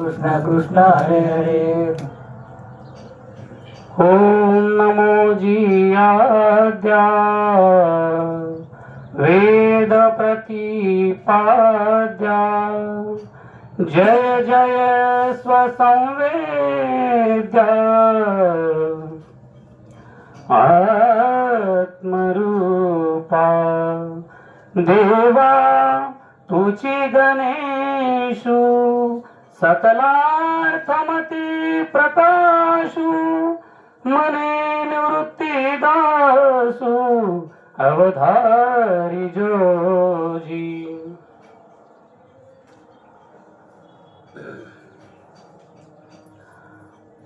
कृष्ण कृष्ण हरे हरे। ओम नमो जियाद्या वेद प्रतिपाद्या जय जय स्वसंवेद्या आत्मरूपा देवा तुची गणेशु सकलार्थमती प्रकाशु मने निवृत्ती दासु अवधारी जोजी।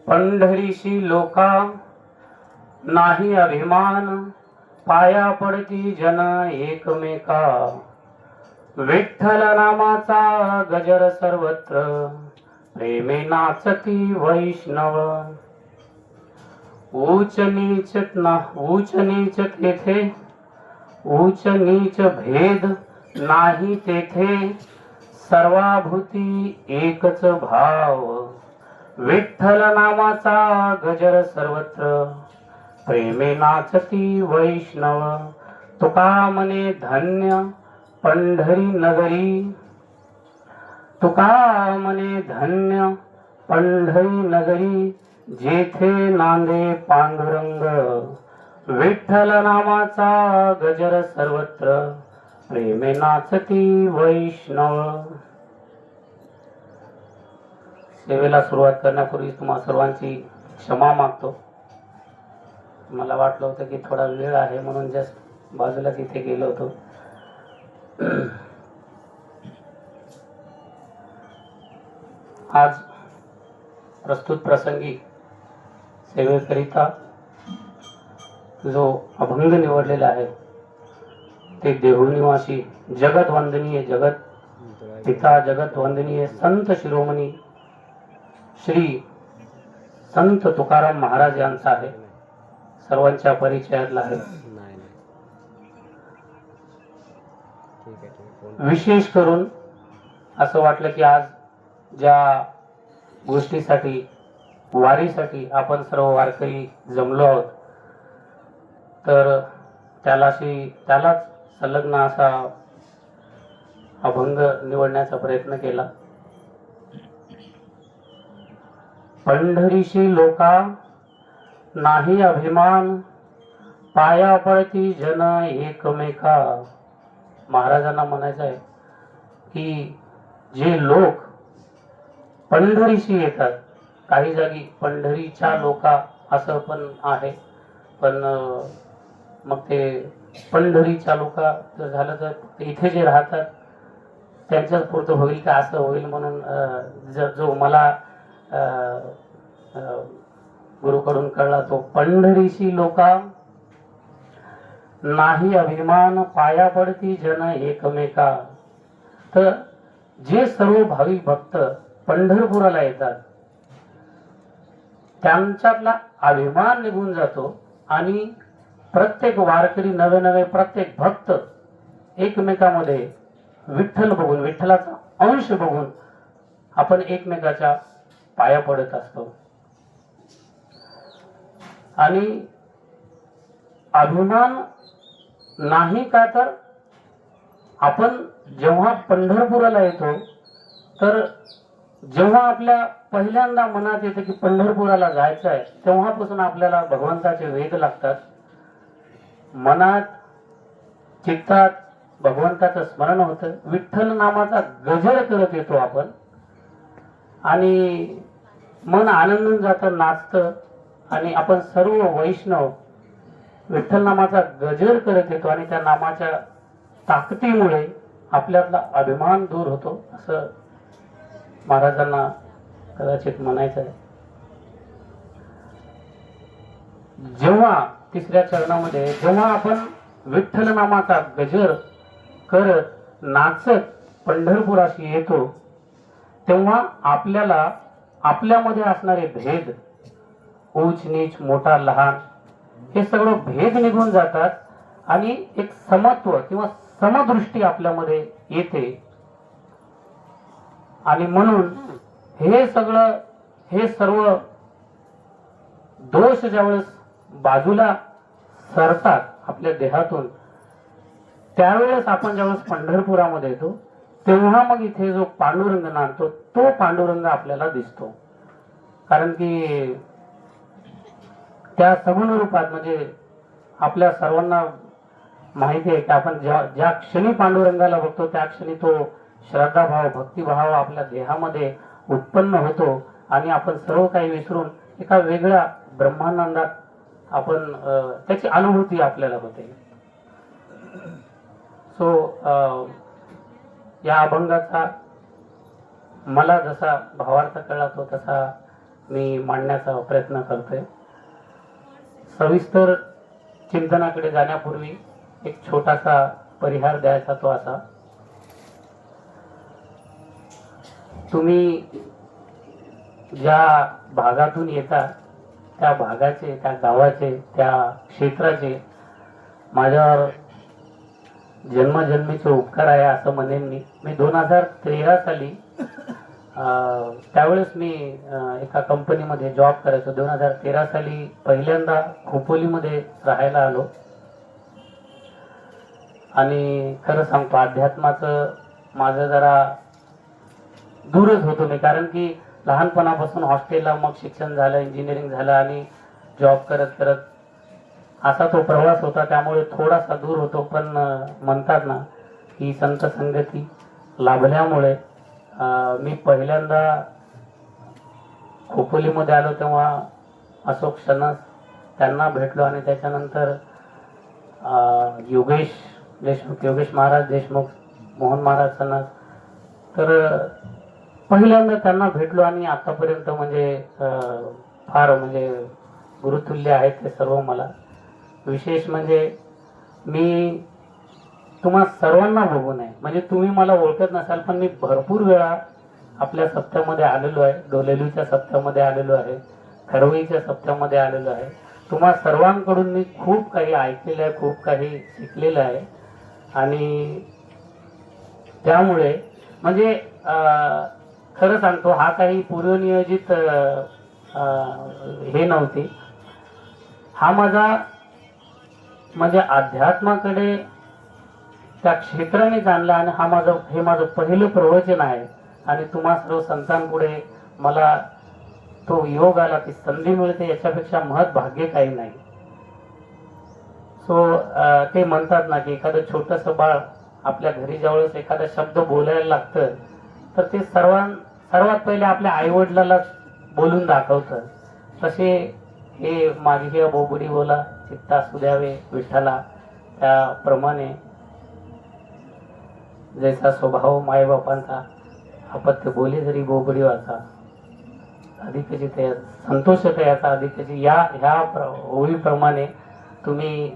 पंढरीशी लोका नाही अभिमान पाया पडती जन एकमेका विठ्ठल नामाचा गजर सर्वत्र प्रेमे नाचती वैष्णव ऊच नीच तेथे ऊच नीच भेद नाही तेथे सर्वाभूती एकच भाव विठ्ठल नामाचा गजर सर्वत्र प्रेमे नाचती वैष्णव तुका मने धन्य पंढरी नगरी तुका मने धन्य पंढरी नगरी जेथे नांदे पांडुरंग विठ्ठल नामाचा गजर सर्वत्र प्रेमे नाचती वैष्णव। सेवेला सुरुवात करण्यापूर्वी तुम्हा सर्वांची क्षमा मागतो। मला वाटलं होतं की थोडा वेळ आहे म्हणून जस्ट बाजूला तिथे गेलो होतो। आज प्रस्तुत प्रसंगी सेवेकरिता जो अभंग निवडलेला आहे ते देहू निवासी जगत वंदनीय जगत पिता जगत वंदनीय संत शिरोमणी श्री संत तुकाराम महाराज यांचा आहे। सर्वांच्या परिचयातला आहे। विशेष करून असं वाटलं की आज ज्या गोष्टीसाठी वारीसाठी आपण सर्व वारकरी जमलो आहोत तर त्यालाच संलग्न असा अभंग निवडण्याचा प्रयत्न केला। पंढरीशी लोका नाही अभिमान पाया पडती जन एकमेका। महाराजांना म्हणायचं आहे की जे लोक पंढरीशी येतात, काही जागी पंढरीच्या लोका असं पण आहे, पण मग ते पंढरीच्या लोका जर झालं तर इथे जे राहतात त्यांच्याच पुरतं होईल का असं होईल म्हणून जो मला गुरुकडून कळला तो पंढरीशी लोका नाही अभिमान पाया पडती जन एकमेका। तर जे सर्व भाविक भक्त पंढरपुराला येतात त्यांच्यातला अभिमान निघून जातो आणि प्रत्येक वारकरी नवे नवे प्रत्येक भक्त एकमेकांमध्ये विठ्ठल बघून विठ्ठलाचा अंश बघून आपण एकमेकाच्या पाया पडत असतो। आणि अभिमान नाही का तर आपण जेव्हा पंढरपुराला येतो तर जेव्हा आपल्या पहिल्यांदा मनात येतं की पंढरपुराला जायचं आहे तेव्हापासून आपल्याला भगवंताचे वेध लागतात। मनात चित्तात भगवंताचं स्मरण होतं, विठ्ठल नामाचा गजर करत येतो आपण आणि मन आनंदून जातं, नाचतं आणि आपण सर्व वैष्णव विठ्ठल नामाचा गजर करत येतो आणि त्या नामाच्या ताकदीमुळे आपल्यातला अभिमान दूर होतो असं महाराजांना कदाचित म्हणायचं आहे। जेव्हा तिसऱ्या चरणामध्ये जेव्हा आपण विठ्ठल नामाचा गजर करत नाचत पंढरपुराशी येतो तेव्हा आपल्याला आपल्यामध्ये असणारे भेद ऊच नीच मोठा लहान हे सगळं भेद निघून जातात आणि एक समत्व किंवा समदृष्टी आपल्यामध्ये येते आणि म्हणून हे सर्व दोष ज्यावेळेस बाजूला सरतात आपल्या देहातून, त्यावेळेस आपण ज्यावेळेस पंढरपुरामध्ये येतो तेव्हा मग इथे जो पांडुरंग नांदतो तो पांडुरंग आपल्याला दिसतो. कारण की त्या सगुण रूपात म्हणजे आपल्या सर्वांना माहिती आहे की आपण ज्या क्षणी पांडुरंगाला बघतो त्या क्षणी तो श्रद्धाभाव भक्तिभाव आपल्या देहामध्ये उत्पन्न होतो आणि आपण सर्व काही विसरून एका वेगळ्या ब्रह्मानंदात आपण त्याची अनुभूती आपल्याला होते. सो या अभंगाचा मला जसा भावार्थ कळला तो तसा मी मांडण्याचा प्रयत्न करतोय. सविस्तर चिंतनाकडे जाण्यापूर्वी एक छोटासा परिहार द्यायचा तो असा, तुम्ही ज्या भागातून येता त्या भागाचे, त्या गावाचे, त्या क्षेत्राचे माझ्यावर जन्मजन्मीचे उपकार आहे असं म्हणेन मी 2013 साली त्यावेळेस मी एका कंपनीमध्ये जॉब करायचो. 2013 साली पहिल्यांदा खोपोलीमध्ये राहायला आलो आणि खरं सांगतो अध्यात्माचं माझं जरा दूरच होतो मी. कारण की लहानपणापासून हॉस्टेलला मग शिक्षण झालं, इंजिनिअरिंग झालं आणि जॉब करत करत असा तो प्रवास होता, त्यामुळे थोडासा दूर होतो. पण म्हणतात ना की संत संगती लाभल्यामुळे मी पहिल्यांदा खोपोलीमध्ये आलो तेव्हा अशोक सनस त्यांना भेटलो आणि त्याच्यानंतर योगेश महाराज देशमुख, मोहन महाराज सनस, तर पहिल्यांदा त्यांना भेटलो आणि आतापर्यंत म्हणजे फार म्हणजे गुरुतुल्य आहेत ते सर्व मला. विशेष म्हणजे मी तुम्हा सर्वांना बघू नये म्हणजे तुम्ही मला ओळखत नसाल पण मी भरपूर वेळा आपल्या सप्त्यामध्ये आलेलो आहे. डोलेलीच्या सप्त्यामध्ये आलेलो आहे, खरवईच्या सप्त्यामध्ये आलेलो आहे. तुम्हा सर्वांकडून मी खूप काही ऐकलेलं आहे, खूप काही शिकलेलं आहे आणि त्यामुळे म्हणजे खरं सांगतो हा काही पूर्वनियोजित हे नव्हती. हा माझा म्हणजे अध्यात्माकडे त्या क्षेत्राने जाणला आणि हे माझं पहिलं प्रवचन आहे आणि तुम्हा सर्व संतांपुढे मला तो योग आला, ती संधी मिळते, याच्यापेक्षा महत् भाग्य काही नाही. सो ते म्हणतात ना की एखादं छोटस बाळ आपल्या घरी ज्यावेळेस एखादा शब्द बोलायला लागतं तर ते सर्वात पहिले आपल्या आईवडिलाला बोलून दाखवतं. तसे हे माझी बोबडी बोला चित्ता सुद्यावे विठ्ठला, त्याप्रमाणे जैसा स्वभाव मायबापांचा अपत्य बोले जरी बोबडी वाचा अधिकची ते संतोष याचा अधिकची ह्या ओळीप्रमाणे तुम्ही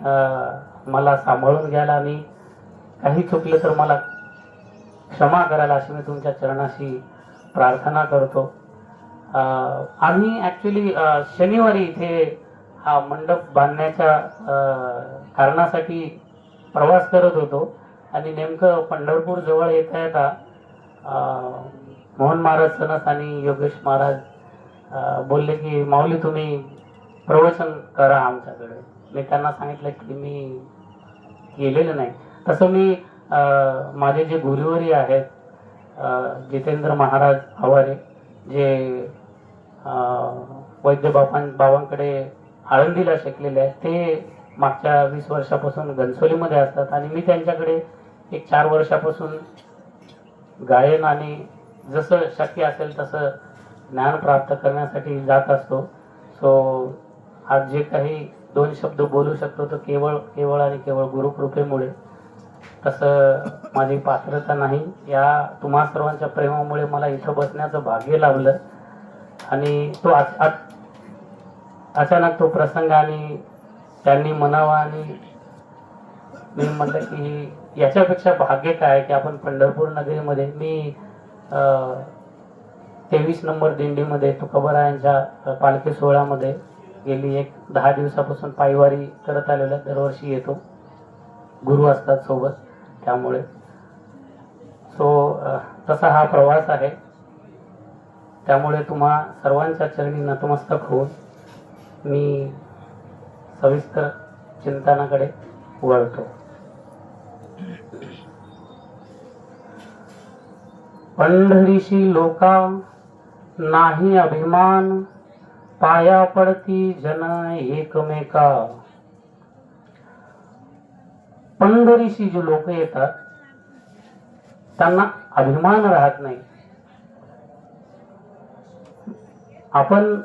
मला सांभाळून घ्याल आणि काही चुकलं तर मला क्षमा करायला अशी मी तुमच्या चरणाशी प्रार्थना करतो. आम्ही ॲक्च्युली शनिवारी इथे हा मंडप बांधण्याच्या कारणासाठी प्रवास करत होतो आणि नेमकं पंढरपूर जवळ येता येता मोहन महाराज सनस आणि योगेश महाराज बोलले की माऊली तुम्ही प्रवचन करा आमच्याकडे. मी त्यांना सांगितलं की मी केलेलं नाही. तसं मी माझे जे गुरुवरी आहेत जितेंद्र महाराज आवारे जे वैद्य बाबांकडे आळंदीला शिकलेले आहेत, ते मागच्या 20 वर्षापासून घनसोलीमध्ये असतात आणि मी त्यांच्याकडे एक 4 वर्षापासून गायन आणि जसं शक्य असेल तसं ज्ञान प्राप्त करण्यासाठी जात असतो. सो आज जे काही 2 शब्द बोलू शकतो तर केवळ आणि केवळ गुरुकृपेमुळे. तसं माझी पात्रता नाही, या तुम्हा सर्वांच्या प्रेमामुळे मला इथं बसण्याचं भाग्य लाभलं आणि तो अचानक तो प्रसंग आणि त्यांनी म्हणावा आणि मी म्हटलं की याच्यापेक्षा भाग्य काय की आपण पंढरपूर नगरीमध्ये मी 23 नंबर दिंडीमध्ये तुकोबारायांच्या पालखी सोहळ्यामध्ये गेली एक 10 दिवसापासून पायवारी करत आलेला. दरवर्षी येतो, गुरु असतात सोबत, त्यामुळे सो तसा हा प्रवास आहे. त्यामुळे तुम्हा सर्वांच्या चरणी नतमस्तक होऊन मी सविस्तर चिंतनाकडे वळतो. पंढरीशी लोका नाही अभिमान, पाया पडती जन एकमेका. पंढरीशी जे लोक येतात त्यांना अभिमान राहत नाही. आपण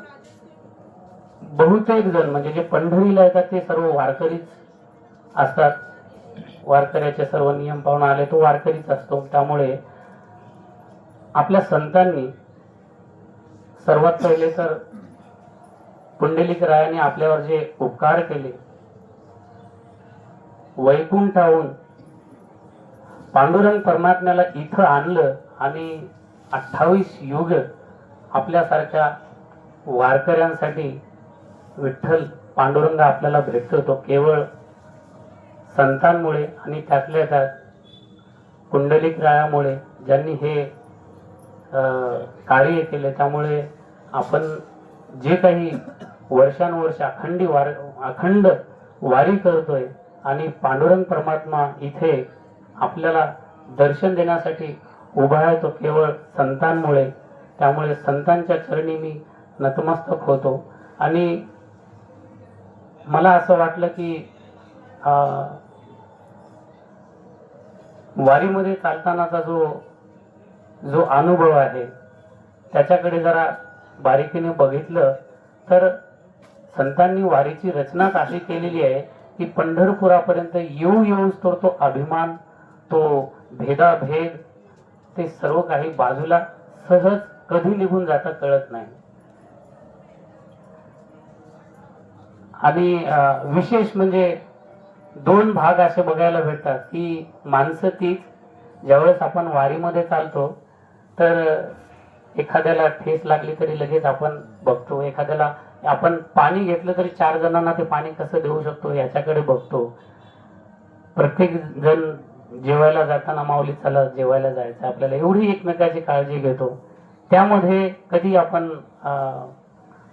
बहुतेक जण म्हणजे जे पंढरीला येतात ते सर्व वारकरीच असतात. वारकऱ्याचे सर्व नियम पाहून आले तो वारकरीच असतो. त्यामुळे आपल्या संतांनी सर्वात पहिले तर पुंडलिकरायाने आपल्यावर जे उपकार केले, वैकुंठाहून पांडुरंग परमात्म्याला इथं आणलं आणि 28 युग आपल्यासारख्या वारकऱ्यांसाठी विठ्ठल पांडुरंग आपल्याला भेटतो तो केवळ संतांमुळे आणि त्यातल्या त्यात पुंडलिकरायामुळे, ज्यांनी हे कार्य केले. त्यामुळे आपण जे काही वर्षानुवर्ष अखंड वारी करतोय आणि पांडुरंग परमात्मा इथे आपल्याला दर्शन देण्यासाठी उभा आहे तो केवळ संतांमुळे. त्यामुळे संतांच्या चरणी मी नतमस्तक होतो. आणि मला असं वाटलं की वारीमध्ये चालतानाचा जो अनुभव आहे त्याच्याकडे जरा बारीकीने बघितलं तर संतांनी वारीची रचनाच अशी केलेली आहे की पंढरपुरापर्यंत येऊस तर तो अभिमान, तो भेदाभेद, ते सर्व काही बाजूला सहज कधी निघून जाता कळत नाही. आणि विशेष म्हणजे 2 भाग असे बघायला भेटतात की माणसं तीच, ज्यावेळेस आपण वारीमध्ये चालतो तर एखाद्याला ठेस लागली तरी लगेच आपण बघतो. एखाद्याला आपण पाणी घेतलं तरी 4 जणांना ते पाणी कसं देऊ शकतो याच्याकडे बघतो. प्रत्येक जण जेवायला जाताना माऊली चला जेवायला जायचं, आपल्याला एवढी एकमेकाची काळजी घेतो. त्यामध्ये कधी आपण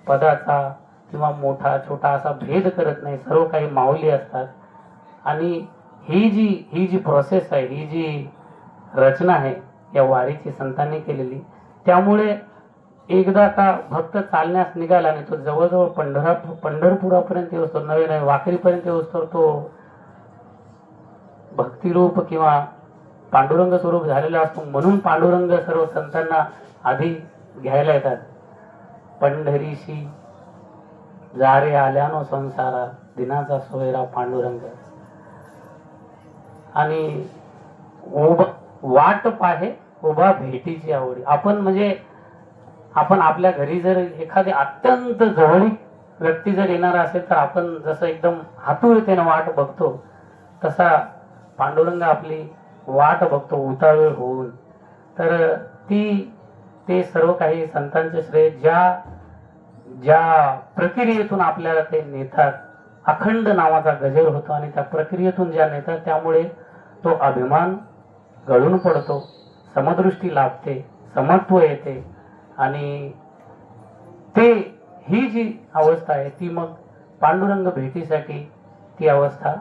पदाचा किंवा मोठा छोटा असा भेद करत नाही. सर्व काही माऊली असतात. आणि ही जी प्रोसेस आहे, ही जी रचना आहे या वारीची संतांनी केलेली, त्यामुळे एकदा का भक्त चालण्यास निघाला आणि तो जवळजवळ पंढरपुरापर्यंत येऊस तर नवे वाकरीपर्यंत येऊस तर तो भक्तिरूप किंवा पांडुरंग स्वरूप झालेला असतो. म्हणून पांडुरंग सर्व संतांना आधी घ्यायला येतात. पंढरीशी जारे आल्यानो संसारा, दिनाचा सोयरा पांडुरंग. आणि वाट पाहे उभा भेटीची आवडी. आपण आपल्या घरी जर एखादी अत्यंत जवळीक व्यक्ती जर येणार असेल तर आपण जसं एकदम आतुरतेने वाट बघतो, तसा पांडुरंग आपली वाट बघतो उतावीळ होऊन. तर ते सर्व काही संतांचे श्रेय. ज्या प्रक्रियेतून आपल्याला ते नेतात, अखंड नावाचा गजर होतो आणि त्या प्रक्रियेतून ज्या नेतात त्यामुळे तो अभिमान गळून पडतो, समदृष्टी लाभते, समत्व येते. आणि ही जी अवस्था आहे ती मग पांडुरंग भेटीसाठी ती अवस्था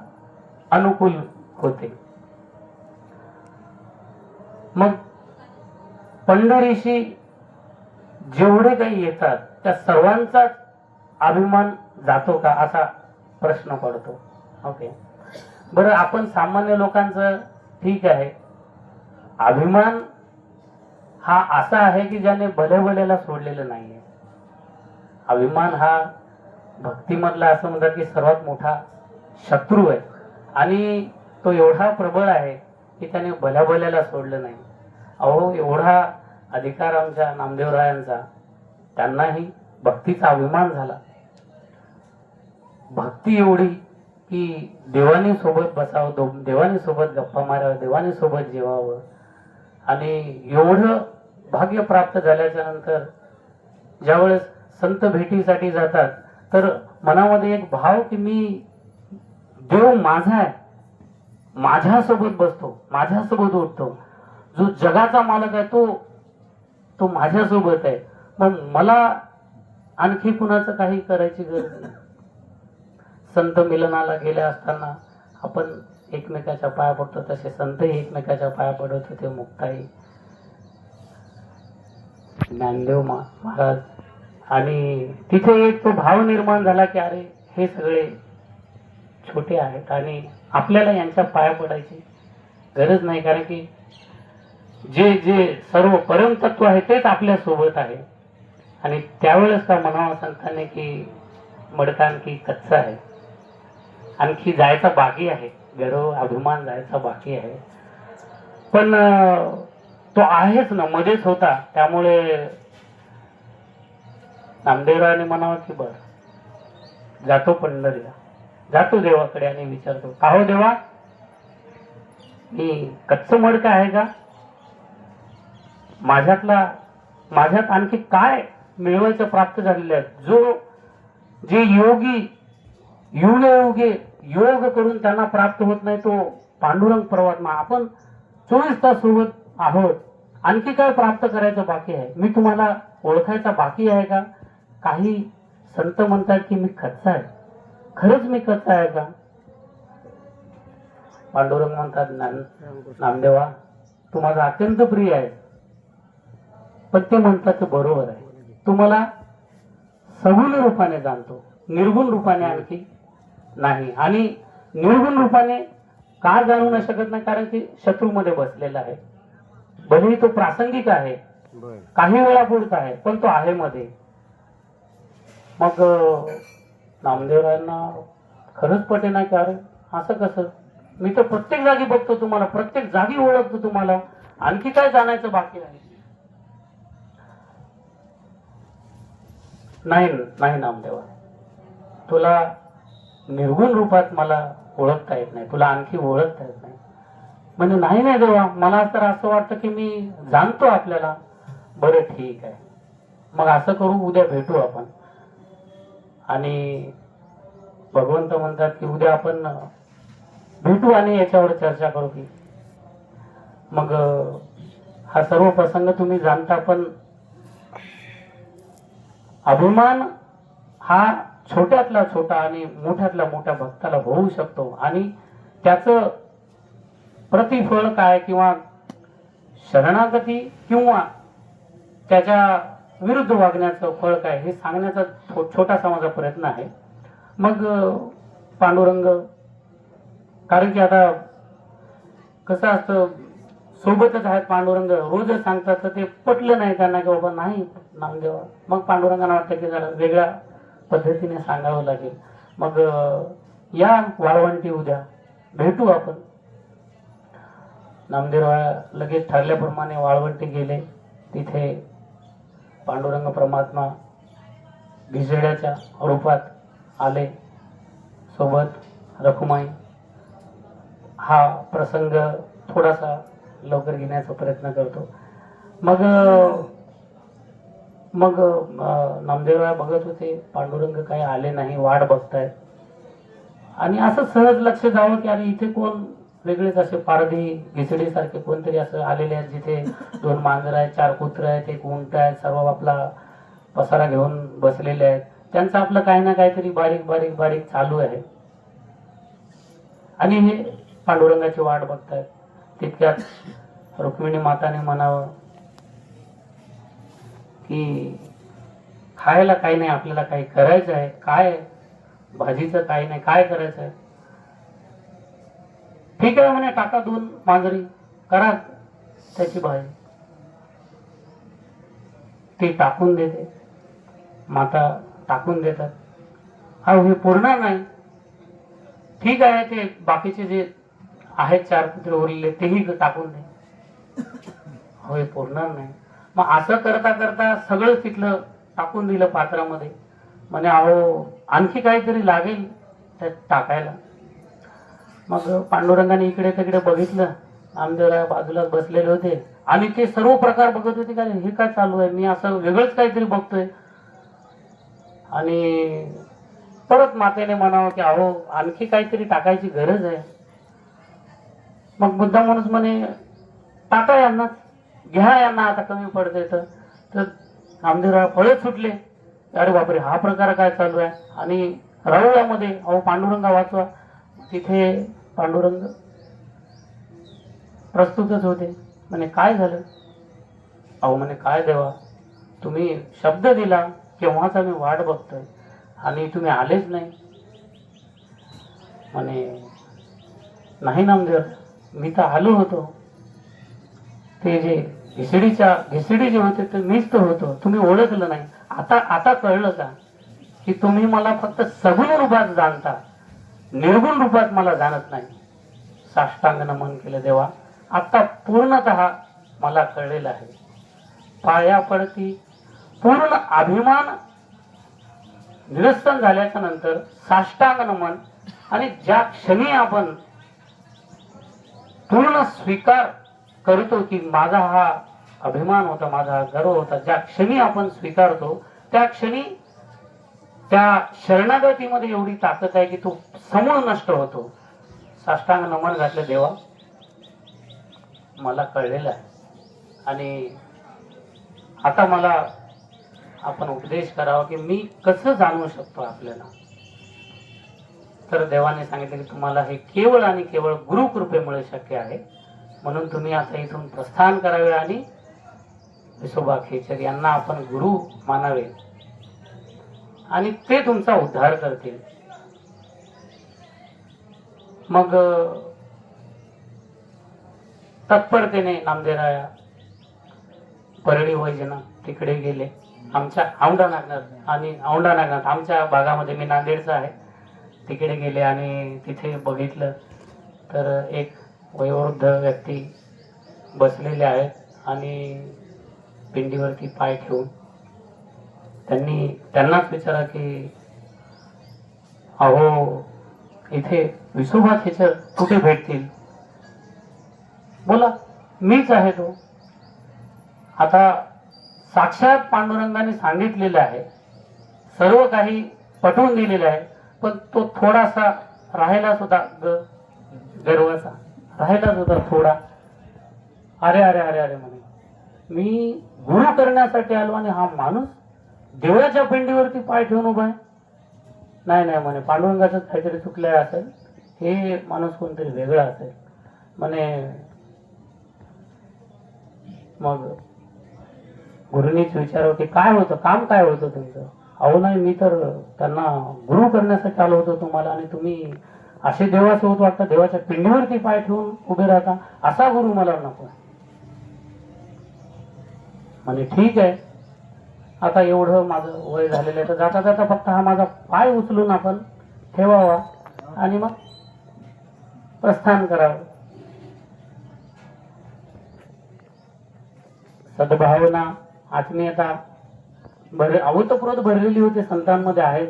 अनुकूल होते. मग पंढरीशी जेवढे काही येतात त्या सर्वांचाच अभिमान जातो का असा प्रश्न पडतो. ओके, बरं, आपण सामान्य लोकांचं ठीक आहे. अभिमान हा असा आहे की ज्याने भल्याला सोडलेलं नाहीये. अभिमान हा भक्तीमधला असं म्हणतात की सर्वात मोठा शत्रू आहे. आणि तो एवढा प्रबळ आहे की त्याने भल्याला सोडलं नाही. अहो, एवढा अधिकार आमच्या नामदेवरायांचा, त्यांनाही भक्तीचा अभिमान झाला. भक्ती एवढी की देवानी सोबत बसावं, देवानी सोबत गप्पा मारावं, देवानी सोबत जेवावं. आणि एवढं भाग्य प्राप्त झाल्याच्या नंतर ज्यावेळेस संत भेटीसाठी जातात तर मनामध्ये एक भाव की मी देव माझा आहे, माझ्यासोबत बसतो, माझ्यासोबत उठतो. जो जगाचा मालक आहे तो माझ्यासोबत आहे. मग मला आणखी कुणाचं काही करायची गरज नाही. संत मिलनाला गेले असताना आपण एकमेकाच्या पाया पडतो, तसे संतही एकमेकाच्या पाया पडत होते. मुक्ताई, ज्ञानदेव महाराज, आणि तिथे एक तो भाव निर्माण झाला की अरे हे सगळे छोटे आहेत आणि आपल्याला यांच्या पाया पडायची गरज नाही, कारण की जे जे सर्व परमतत्व आहे तेच आपल्या सोबत आहे. आणि त्यावेळेस का म्हणावं संतांनी की मडका आणखी कच्चा आहे, आणखी जायचा बाकी आहे, गर्व अभिमान जायचा बाकी आहे. पण तो आहेच ना, मध्येच होता. त्यामुळे नामदेवरावांनी म्हणावं की बर जातो पंढरीला, जातो देवाकडे आणि विचारतो, का हो देवा, मी कच्च मडक आहे का? माझ्यात आणखी काय मिळवायचं प्राप्त झालेलं आहे? जे योगी युगे योग करून त्यांना प्राप्त होत नाही, तो पांडुरंग परमात्मा. आपण 24 तास सोबत आहोत, आणखी काय प्राप्त करायचं बाकी आहे? मी तुम्हाला ओळखायचा बाकी आहे का? काही संत म्हणतात की मी कच्चा आहे. खरंच मी कच्चा आहे का? पांडुरंग म्हणतात, नामदेवा, तू माझा अत्यंत प्रिय आहे. पण ते म्हणतात ते बरोबर आहे, तू मला सगुण रूपाने जाणतो, निर्गुण रूपाने आणखी नाही. आणि निर्गुण रूपाने का जाणू न शकत नाही? कारण की शत्रूमध्ये बसलेला आहे. भलेही तो प्रासंगिक आहे, काही वेळा पुरता आहे, पण तो आहे मध्ये. मग नामदेवरायांना खरंच पटेना की अरे असं कसं? मी तर प्रत्येक जागी बघतो तुम्हाला, प्रत्येक जागी ओळखतो तुम्हाला, आणखी काय जाणायचं बाकी आहे? नाही नामदेवा, तुला निर्गुण रूपात मला ओळखता येत नाही, तुला आणखी ओळखता येत नाही. म्हणजे नाही देवा, मला तर असं वाटतं की मी जाणतो आपल्याला. बरं ठीक आहे, मग असं करू, उद्या भेटू आपण. आणि भगवंत म्हणतात की उद्या आपण भेटू आणि याच्यावर चर्चा करू. की मग हा सर्व प्रसंग तुम्ही जाणता, पण अभिमान हा छोट्यातला छोटा आणि मोठ्यातल्या मोठ्या भक्ताला होऊ शकतो. आणि त्याचं प्रतिफळ काय, किंवा शरणागती किंवा त्याच्या विरुद्ध वागण्याचं फळ काय, हे सांगण्याचा छोटासा माझा प्रयत्न आहे. मग पांडुरंग, कारण की आता कसं असतं, सोबतच आहेत पांडुरंग, रोजच सांगतात, तर ते पटलं नाही त्यांना की बाबा नाही नामदेवा. मग पांडुरंगांना वाटतं की जरा वेगळ्या पद्धतीने सांगावं लागेल. मग या वाळवंटी, उद्या भेटू आपण. नामदेवराय लगेच ठरल्याप्रमाणे वाळवंटी गेले. तिथे पांडुरंग परमात्मा भिजड्याच्या रूपात आले, सोबत रखुमाई. हा प्रसंग थोडासा लवकर घेण्याचा प्रयत्न करतो. मग नामदेवराय बघत होते, पांडुरंग काही आले नाही, वाट बघतायत. आणि असं सहज लक्ष जावं की अरे इथे कोण वेगळेच असे पारधी घिसडी सारखे कोणतरी असं आलेले आहेत, जिथे 2 मांजर आहेत, 4 कुत्र आहेत, 1 उंट आहेत, सर्व आपला पसारा घेऊन बसलेले आहेत. त्यांचं आपलं काही ना काहीतरी बारीक बारीक बारीक चालू आहे. आणि हे पांडुरंगाची वाट बघतायत. तितक्यात रुक्मिणी माताने म्हणावं की खायला काही नाही, आपल्याला काही करायचं आहे. काय भाजीचं काही नाही, काय करायचं आहे? ठीक आहे म्हणे, टाका 2 मांजरी, करा त्याची भाजी. ती टाकून देते, माता टाकून देतात. अहो हे पुरणार नाही. ठीक आहे, ते बाकीचे जे आहेत 4 कुत्रे उरलेले तेही टाकून दे. होय पुरणार नाही. मग असं करता करता सगळं तिथलं टाकून दिलं पात्रामध्ये. म्हणे अहो आणखी काहीतरी लागेल त्यात टाकायला. मग पांडुरंगाने इकडे तिकडे बघितलं. नामदेवराय बाजूला बसलेले होते आणि ते सर्व प्रकार बघत होते. का हे काय चालू आहे, मी असं वेगळंच काहीतरी बघतोय. आणि परत मातेने म्हणावं की अहो आणखी काहीतरी टाकायची गरज आहे. मग मुद्दा माणूस म्हणे टाका यांना, घ्या यांना, आता कमी पडतंय तर नामदेवराव पळत सुटले. अरे बापरे, हा प्रकार काय चालू आहे. आणि राहुळामध्ये अहो पांडुरंगा वाचवा, तिथे पांडुरंग प्रस्तुतच होते. म्हणे काय झालं. अहो म्हणे काय देवा, तुम्ही शब्द दिला केव्हाचा मी वाट बघतोय आणि तुम्ही आलेच नाही. म्हणे नाही नामदेव, मी तर आलो होतो. ते जे घिसडी जे होते ते मीच तर होतो, तुम्ही ओळखलं नाही. आता कळलं का की तुम्ही मला फक्त सगुण रूपात जाणता, निर्गुण रूपात मला जाणत नाही. साष्टांग नमन केलं देवा, आता पूर्णतः मला कळलेलं आहे. पाया पडती पूर्ण अभिमान निरसन झाल्याच्या नंतर साष्टांग नमन. आणि ज्या क्षणी आपण पूर्ण स्वीकार करतो की माझा हा अभिमान होता, माझा हा गर्व होता, ज्या क्षणी आपण स्वीकारतो त्या क्षणी त्या शरणागतीमध्ये एवढी ताकद आहे की तो समूळ नष्ट होतो. साष्टांग नमन घातलं देवा, मला कळलेलं आहे. आणि आता मला आपण उपदेश करावा की मी कसं जाणवू शकतो आपल्याला. तर देवाने सांगितलं की तुम्हाला हे केवळ आणि केवळ गुरुकृपेमुळे शक्य आहे. म्हणून तुम्ही आता इथून प्रस्थान करावे आणि विसोबा खेचर यांना आपण गुरु मानावे आणि ते तुमचा उद्धार करतील. मग तत्परतेने नामदेवराया परळी वैजनाथ तिकडे गेले. आमच्या औंढा नागनाथ आमच्या भागामध्ये, मी नांदेडचा आहे, तिकडे गेले आणि तिथे बघितलं तर एक वयोवृद्ध व्यक्ती बसलेले आहेत आणि पिंडीवरती पाय ठेवून. त्यांनाच विचारा की अहो इथे विसोबा खेचर कुठे भेटतील. बोला मीच आहे तो. आता साक्षात पांडुरंगाने सांगितलेलं आहे, सर्व काही पटवून दिलेलं आहे, पण तो थोडासा राहिला सुद्धा गर्वाचा राहिला सुद्धा थोडा. अरे अरे अरे अरे म्हणे, मी गुरु करण्यासाठी आलो आणि हा माणूस देवळाच्या पिंडीवरती पाय ठेवून उभा आहे. नाही नाही म्हणे, पांडुरंगाचं काहीतरी चुकलं असेल, हे माणूस कोणतरी वेगळा असेल म्हणे. मग गुरुनीच विचारलं की काय होतं, काम काय होतं तुमचं. अहो नाही, मी तर त्यांना गुरु करण्यासाठी आलो होतो तुम्हाला, आणि तुम्ही असे देवाचे होत वाटतं, देवाच्या पिंडीवरती पाय ठेवून उभे राहता, असा गुरु मला नको. म्हणे ठीक आहे, आता एवढं माझं वय झालेलं आहे तर जाता जाता फक्त हा माझा पाय उचलून आपण ठेवावा आणि मग प्रस्थान करावं. सद्भावना, आत्मीयता अवतप्रोत भरलेली होती संतांमध्ये आहे.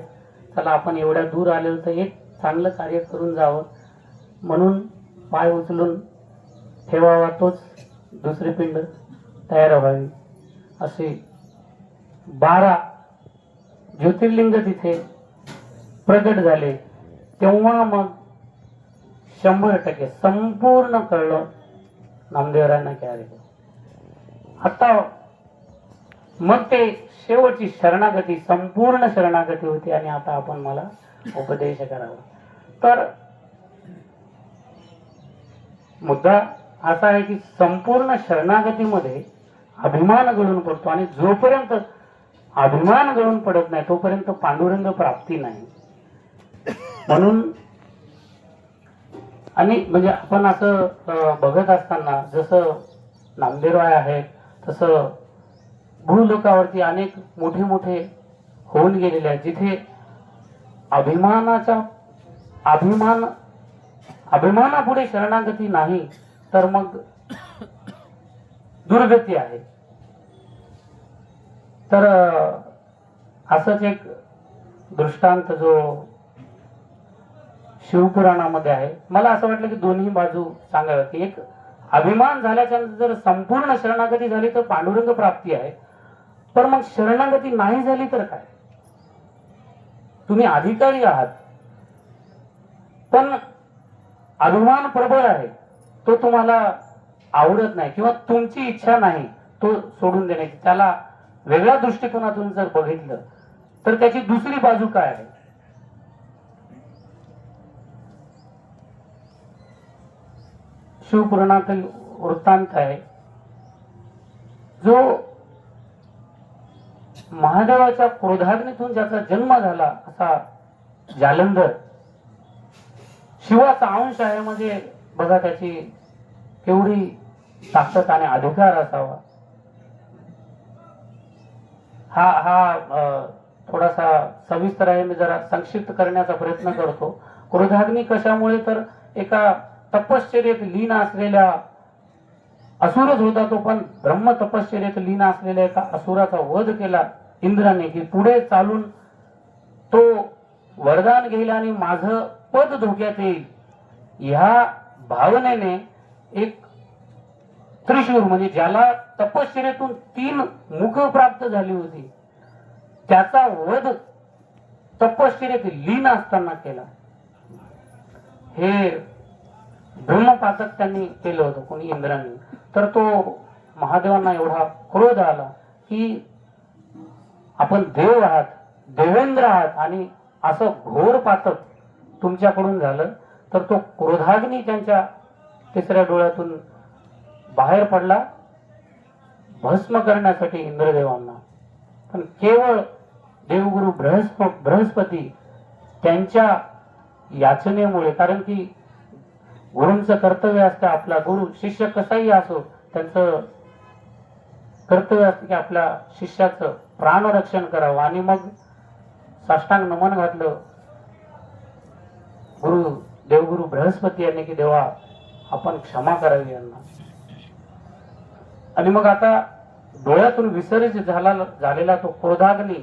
चला आपण एवढ्या दूर आलेलो तर एक चांगलं कार्य करून जावं म्हणून पाय उचलून ठेवावा, तोच दुसरी पिंड तयार व्हावी. असे 12 ज्योतिर्लिंग तिथे प्रगट झाले. तेव्हा मग 100% संपूर्ण कळलं नामदेवरायांना काय आहे. आता मग ते शेवटची शरणागती, संपूर्ण शरणागती होती. आणि आता आपण मला उपदेश करावा. तर मुद्दा असा आहे की संपूर्ण शरणागतीमध्ये अभिमान गळून पडतो, आणि जोपर्यंत अभिमान गळून पडत नाही तोपर्यंत पांडुरंग प्राप्ती नाही. म्हणून आणि म्हणजे आपण असं बघत असताना जसं नामदेवराय आहे तसं भूलोकावरती अनेक मोठे मोठे होऊन गेलेले आहेत, जिथे अभिमानापुढे शरणागती नाही तर मग दुर्गती आहे. तर असंच एक दृष्टांत जो शिवपुराणामध्ये आहे, मला असं वाटलं की दोन्ही बाजू सांगाव्या. की एक अभिमान झाल्याच्या नंतर जर संपूर्ण शरणागती झाली तर पांडुरंग प्राप्ती आहे, पण मग शरणागती नाही झाली तर काय. तुम्ही अधिकारी आहात पण अभिमान प्रबळ आहे, तो तुम्हाला आवडत नाही किंवा तुमची इच्छा नाही तो सोडून देण्याची, त्याला वेगळ्या दृष्टिकोनातून जर बघितलं तर त्याची दुसरी बाजू काय आहे? शिवपुराणातील वृत्तांत आहे, जो महादेवाच्या क्रोधाग्नीतून ज्याचा जन्म झाला असा जालंधर शिवाचा अंश आहे. म्हणजे बघा त्याची केवढी ताकद आणि अधिकार असावा. हा थोडासा सविस्तर आहे, मी जरा संक्षिप्त करण्याचा प्रयत्न करतो. क्रोधाग्नी कशामुळे, तर एका तपश्चर्येत लीन असलेल्या असुरच होता तो, पण ब्रह्म तपश्चर्येत लीन असलेल्या एका असुराचा वध केला इंद्राने, की पुढे चालून तो वरदान घेईल आणि माझं पद धोक्यात येईल. ह्या भावनेने एक त्रिशूर, म्हणजे ज्याला तपश्चर्येतून 3 मुख प्राप्त झाली होती, त्याचा वध तपश्चर्येत लीन असताना केला. हे ब्रह्मपातक त्यांनी केलं होतं, कोणी इंद्राने. तर तो महादेवांना एवढा क्रोध आला की आपण देव आहात, देवेंद्र आहात, आणि असं घोर पातक तुमच्याकडून झालं. तर तो क्रोधाग्नी त्यांच्या तिसऱ्या डोळ्यातून बाहेर पडला भस्म करण्यासाठी इंद्रदेवांना. पण केवळ देवगुरु बृहस्पती त्यांच्या याचनेमुळे, कारण की गुरूंचं कर्तव्य असतं, आपला गुरु शिष्य कसाही असो त्यांचं कर्तव्य असतं की आपल्या शिष्याचं प्राणरक्षण करावं. आणि मग साष्टांग नमन घातलं देवगुरु बृहस्पती यांनी की देवा आपण क्षमा करावी यांना. आणि मग आता डोळ्यातून विसर्जित झालेला तो क्रोधाग्नी,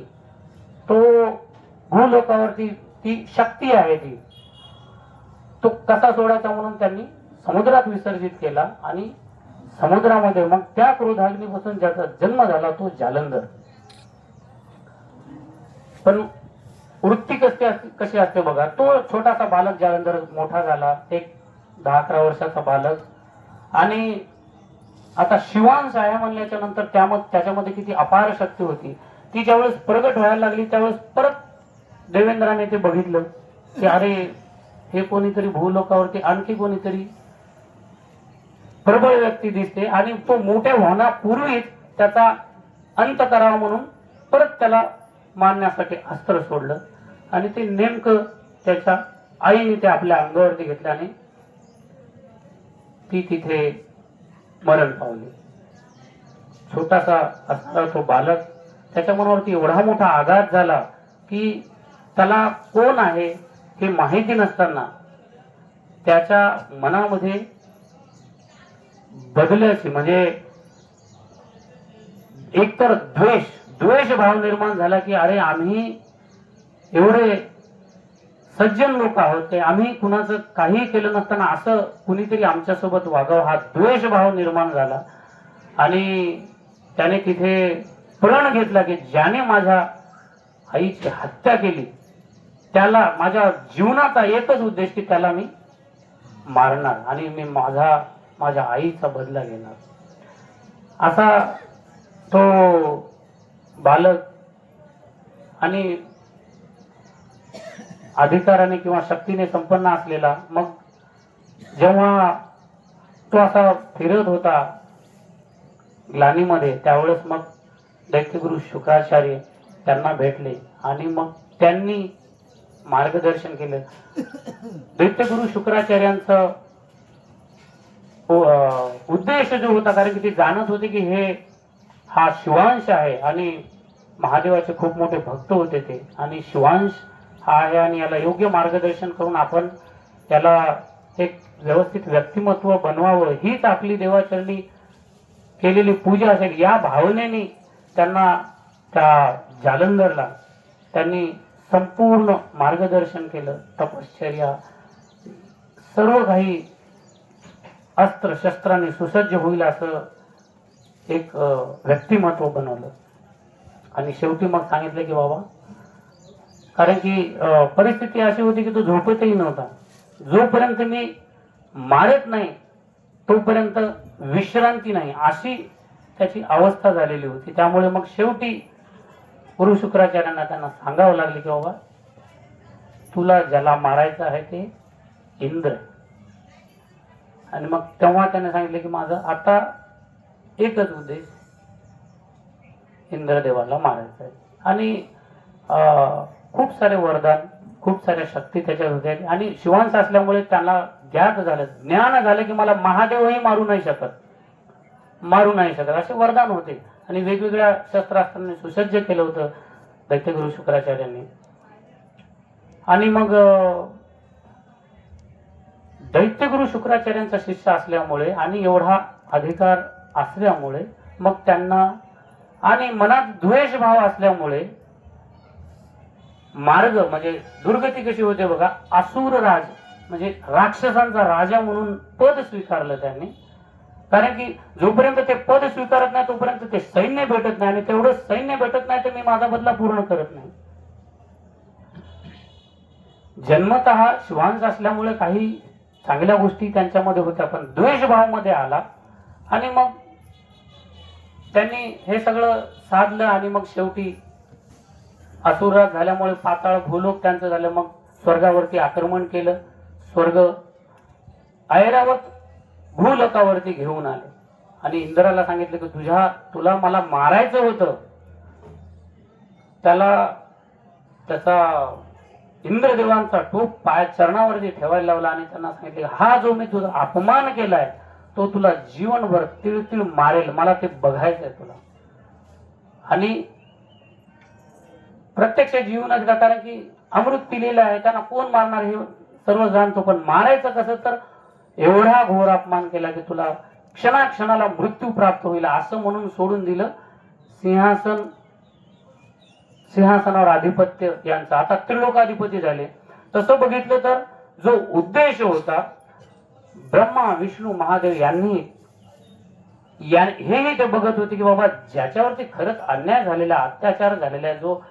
तो भूलोकावरती ती शक्ती आहे, ती तो कसा सोडायचा म्हणून त्यांनी समुद्रात विसर्जित केला. आणि समुद्रामध्ये मग त्या क्रोधाग्नीपासून ज्याचा जन्म झाला तो जालंधर. पण वृत्ती कशी असते बघा. तो छोटासा बालक जालंधर मोठा झाला, एक 10-11 वर्षाचा बालक. आणि आता शिवांश आहे म्हणल्याच्या नंतर त्याच्यामध्ये किती अपार शक्ती होती. ती ज्यावेळेस प्रगट व्हायला लागली त्यावेळेस परत देवेंद्राने ते बघितलं की अरे हे कोणीतरी भूलोकावरती आणखी कोणीतरी प्रबळ व्यक्ती दिसते, आणि तो मोठ्या होण्यापूर्वीच त्याचा अंत करावा म्हणून परत त्याला मारण्यासाठी अस्त्र सोडलं. आणि ते नेमकं त्याच्या आईने ते आपल्या अंगावरती घेतलं आणि ती तिथे मरण पावली. छोटासा असणारा तो बालक, त्याच्या मनावरती एवढा मोठा आघात झाला की त्याला कोण आहे हे माहिती नसताना त्याच्या मनामध्ये बदलायची, म्हणजे एकतर द्वेष भाव निर्माण झाला की अरे आम्ही एवढे सज्जन लोक आहोत, ते आम्ही कुणाचं काही केलं नसताना असं कुणीतरी आमच्यासोबत वागावं, हा द्वेष भाव निर्माण झाला. आणि त्याने तिथे प्रण घेतला की ज्याने माझ्या आईची हत्या केली त्याला माझ्या जीवनाचा एकच उद्देश की त्याला मी मारणार आणि मी माझ्या आईचा बदला घेणार. असा तो बालक आणि अधिकाराने किंवा शक्तीने संपन्न असलेला, मग जेव्हा तो असा फिरत होता ग्लानीमध्ये, त्यावेळेस मग दैत्यगुरु शुक्राचार्य त्यांना भेटले आणि मग त्यांनी मार्गदर्शन केलं. दैत्यगुरु शुक्राचार्यांचा उद्देश जो होता, कारण की ते जाणत होते की हा शिवांश आहे आणि महादेवाचे खूप मोठे भक्त होते ते, आणि शिवांश हा आहे आणि याला योग्य मार्गदर्शन करून आपण त्याला एक व्यवस्थित व्यक्तिमत्व बनवावं, हीच आपली देवाचरणी केलेली पूजा असेल. या भावनेने त्यांना त्या जालंधरला त्यांनी संपूर्ण मार्गदर्शन केलं. तपश्चर्या सर्व काही अस्त्र शस्त्रांनी सुसज्ज होईल असं एक व्यक्तिमत्व बनवलं. आणि शेवटी मग सांगितलं की बाबा, कारण की परिस्थिती अशी होती की तो झोपतही नव्हता, जोपर्यंत मी मारत नाही तोपर्यंत विश्रांती नाही, अशी त्याची अवस्था झालेली होती. त्यामुळे मग शेवटी गुरु शुक्राचार्यांना त्यांना सांगावं लागले की बाबा तुला ज्याला मारायचं आहे ते इंद्र. आणि मग तेव्हा त्याने सांगितले की माझा आता एकच उद्देश इंद्रदेवाला मारायचं आहे. आणि खूप सारे वरदान, खूप साऱ्या शक्ती त्याच्यात होत्या. आणि शिवांश असल्यामुळे त्यांना ज्ञात झालं, ज्ञान झालं की मला महादेवही मारू नाही शकत असे वरदान होते. आणि वेगवेगळ्या शस्त्रास्त्रांनी सुसज्ज केलं होतं दैत्यगुरु शुक्राचार्यांनी. आणि मग दैत्यगुरु शुक्राचार्यांचा शिष्य असल्यामुळे आणि एवढा अधिकार असल्यामुळे मग त्यांना आणि मनात द्वेष भाव असल्यामुळे मार्ग म्हणजे दुर्गती कशी होते बघा. असुर राज म्हणजे राक्षसांचा राजा म्हणून पद स्वीकारलं त्यांनी. कारण की जोपर्यंत ते पद स्वीकारत नाही तोपर्यंत ते सैन्य भेटत नाही, आणि तेवढं सैन्य भेटत नाही तर मी माझा बदला पूर्ण करत नाही. जन्मतः शिवांश असल्यामुळे काही चांगल्या गोष्टी त्यांच्यामध्ये होत्या, पण द्वेषभाव मध्ये आला आणि मग त्यांनी हे सगळं साधलं. आणि मग शेवटी असुरराज झाल्यामुळे पाताळ भूलोक त्यांचं झालं. मग स्वर्गावरती आक्रमण केलं. स्वर्ग ऐरावत भूलोकावरती घेऊन आले आणि इंद्राला सांगितलं की तुला मला मारायचं होतं. त्याचा इंद्रदेवांचा टोप पाय चरणावरती ठेवायला लावला आणि त्यांना सांगितले हा जो मी तुझा अपमान केलाय तो तुला जीवनभर तिळ मारेल, मला ते बघायचंय तुला. आणि प्रत्यक्ष जीवनात का, कारण की अमृत पिलेलं आहे, त्यांना कोण मारणार हे सर्व जाणतो, पण मारायचं कसं तर एवढा घोर अपमान केला की तुला क्षणाक्षणाला मृत्यू प्राप्त होईल असं म्हणून सोडून दिलं. सिंहासनावर आधिपत्य यांचं. आता त्रिलोकाधिपती झाले. तसं बघितलं तर जो उद्देश होता ब्रह्मा विष्णू महादेव यांनी हेही ते बघत होते की बाबा ज्याच्यावरती खरंच अन्याय झालेला, अत्याचार झालेला आहे, जो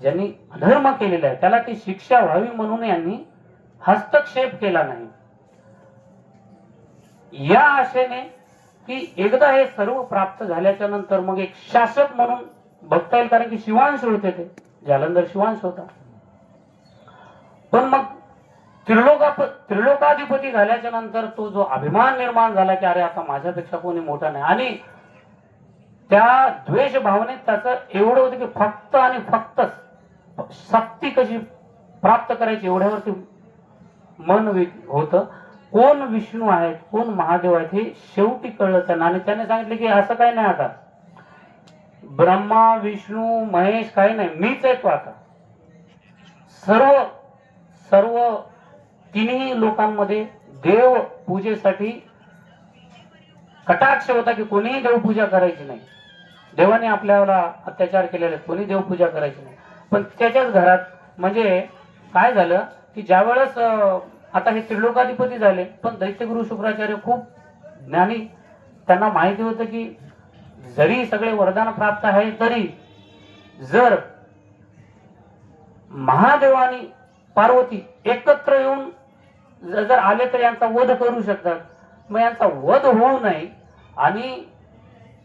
ज्यांनी अधर्म केलेला आहे त्याला ती शिक्षा व्हावी म्हणून यांनी हस्तक्षेप केला नाही. या आशेने की एकदा हे सर्व प्राप्त झाल्याच्या नंतर मग एक शासक म्हणून बघता येईल, कारण की शिवांश होते, ते जालंधर शिवांश होता. पण मग त्रिलोकाधिपती झाल्याच्या नंतर तो जो अभिमान निर्माण झाला की अरे आता माझ्यापेक्षा कोणी मोठा नाही, आणि त्या द्वेष भावनेत त्याचं एवढं होतं की फक्त आणि फक्त शक्ती कशी प्राप्त करायची एवढ्यावरती मन होतं. कोण विष्णू आहेत कोण महादेव आहेत हे शेवटी कळलं त्यांना. आणि त्याने सांगितले की असं काही नाही, आता ब्रह्मा विष्णू महेश काही नाही, मीच आहे तो. आता सर्व तिन्ही लोकांमध्ये देव पूजेसाठी कटाक्ष होता की कोणीही देवपूजा करायची नाही. देवाने आपल्याला अत्याचार केलेले, कोणी देवपूजा करायची नाही. पण त्याच्याच घरात म्हणजे काय झालं की ज्या वेळेस आता हे त्रिलोकाधिपती झाले, पण दैत्यगुरु शुक्राचार्य खूप ज्ञानी, त्यांना माहिती होतं की जरी सगळे वरदान प्राप्त आहे तरी जर महादेव आणि पार्वती एकत्र येऊन जर आले तर यांचा वध करू शकतात. मग यांचा वध होऊ नये आणि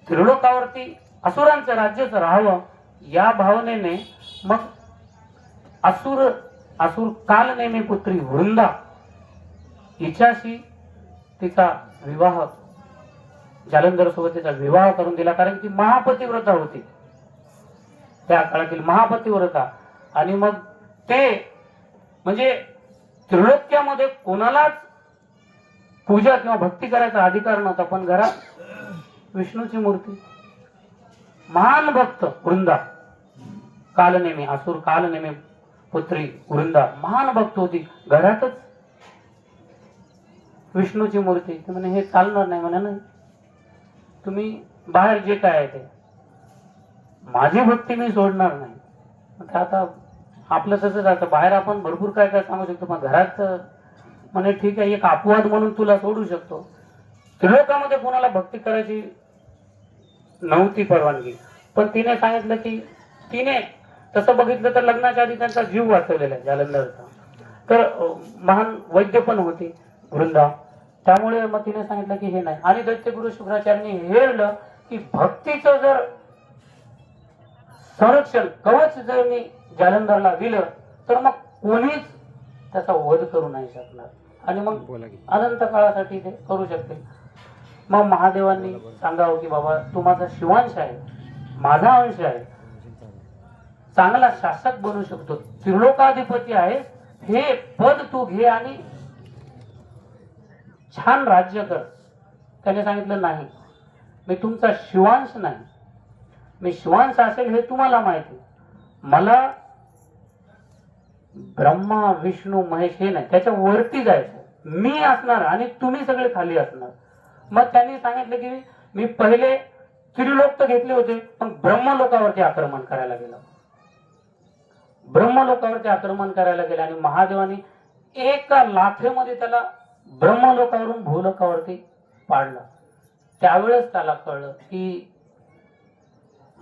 त्रिलोकावरती असुरांचं राज्यच राहावं या भावनेने मग असुर कालनेमी पुत्री वृंदा हिच्याशी तिचा विवाह, जालंधर सोबत तिचा विवाह करून दिला. कारण की महापतिव्रता होती त्या काळातील, महापतिव्रता. आणि मग ते म्हणजे त्रिलोक्यामध्ये कोणालाच पूजा किंवा भक्ती करायचा अधिकार नव्हता, पण घरात विष्णूची मूर्ती, महान भक्त वृंदा, कालनेमी असुर कालनेमी पुत्री वृंदा महान भक्त होती, घरातच विष्णूची मूर्ती. ते म्हणे हे चालणार नाही, म्हणे नाही तुम्ही बाहेर जे काय आहे ते, माझी भक्ती मी सोडणार नाही. आता आपलं तसंच आता बाहेर आपण भरपूर काय काय सांगू शकतो, पण घरात म्हणे ठीक आहे एक अपवाद म्हणून तुला सोडू शकतो. त्रिलोकामध्ये कोणाला भक्ती करायची नव्हती परवानगी, पण तिने सांगितलं की तिने तसं बघितलं तर लग्नाच्या आधी त्यांचा जीव वाचवलेला आहे जालंधरचा. तर महान वैद्य पण होती वृंदा, त्यामुळे मग तिने सांगितलं की हे नाही. आणि दैत्यगुरु शुक्राचार्यांनी हेरलं की भक्तीचं जर संरक्षण कवच जर मी जालंधरला दिलं तर मग कोणीच त्याचा वध करू नाही शकणार आणि मग अनंत काळासाठी ते करू शकते. मग महादेवांनी सांगावं की बाबा तू माझा शिवांश आहे, माझा अंश आहे, चांगला शासक बनू शकतो, त्रिलोकाधिपती आहे, हे पद तू घे आणि छान राज्य कर. त्याने सांगितलं नाही, मी तुमचा शिवांश नाही, मी शिवांश असेल हे तुम्हाला माहिती, मला ब्रह्मा विष्णू महेश हे नाही, त्याच्या वरती जायचं, मी असणार आणि तुम्ही सगळे खाली असणार. मग त्यांनी सांगितलं की मी पहिले त्रिलोक तर घेतले होते पण ब्रह्मलोकावरती आक्रमण करायला गेलो, ब्रह्मलोकावरती आक्रमण करायला गेले आणि महादेवानी एका लाथेमध्ये त्याला ब्रह्मलोकावरून भूलोकावरती पाडलं. त्यावेळेस त्याला कळलं की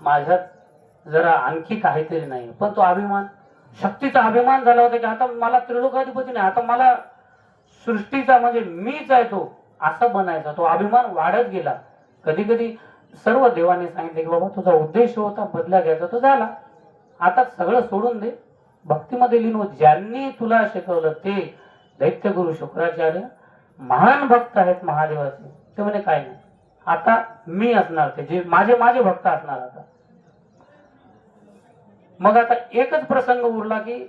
माझ्यात जरा आणखी काहीतरी नाही. पण तो अभिमान, शक्तीचा अभिमान झाला होता की आता मला त्रिलोकाधिपती नाही, आता मला सृष्टीचा म्हणजे मीच आहे तो, असा बनायचा. तो अभिमान वाढत गेला. कधी कधी सर्व देवांनी सांगितले की बाबा तुझा उद्देश होता बदला घ्यायचा तो झाला, आता सगळं सोडून दे, भक्तीमध्ये लीन हो. ज्यांनी तुला शिकवलं ते दैत्यगुरु शुक्राचार्य महान भक्त आहेत महादेवाचे. ते म्हणे काय नाही, आता मी असणार, ते जे माझे भक्त असणार. आता मग आता एकच प्रसंग उरला की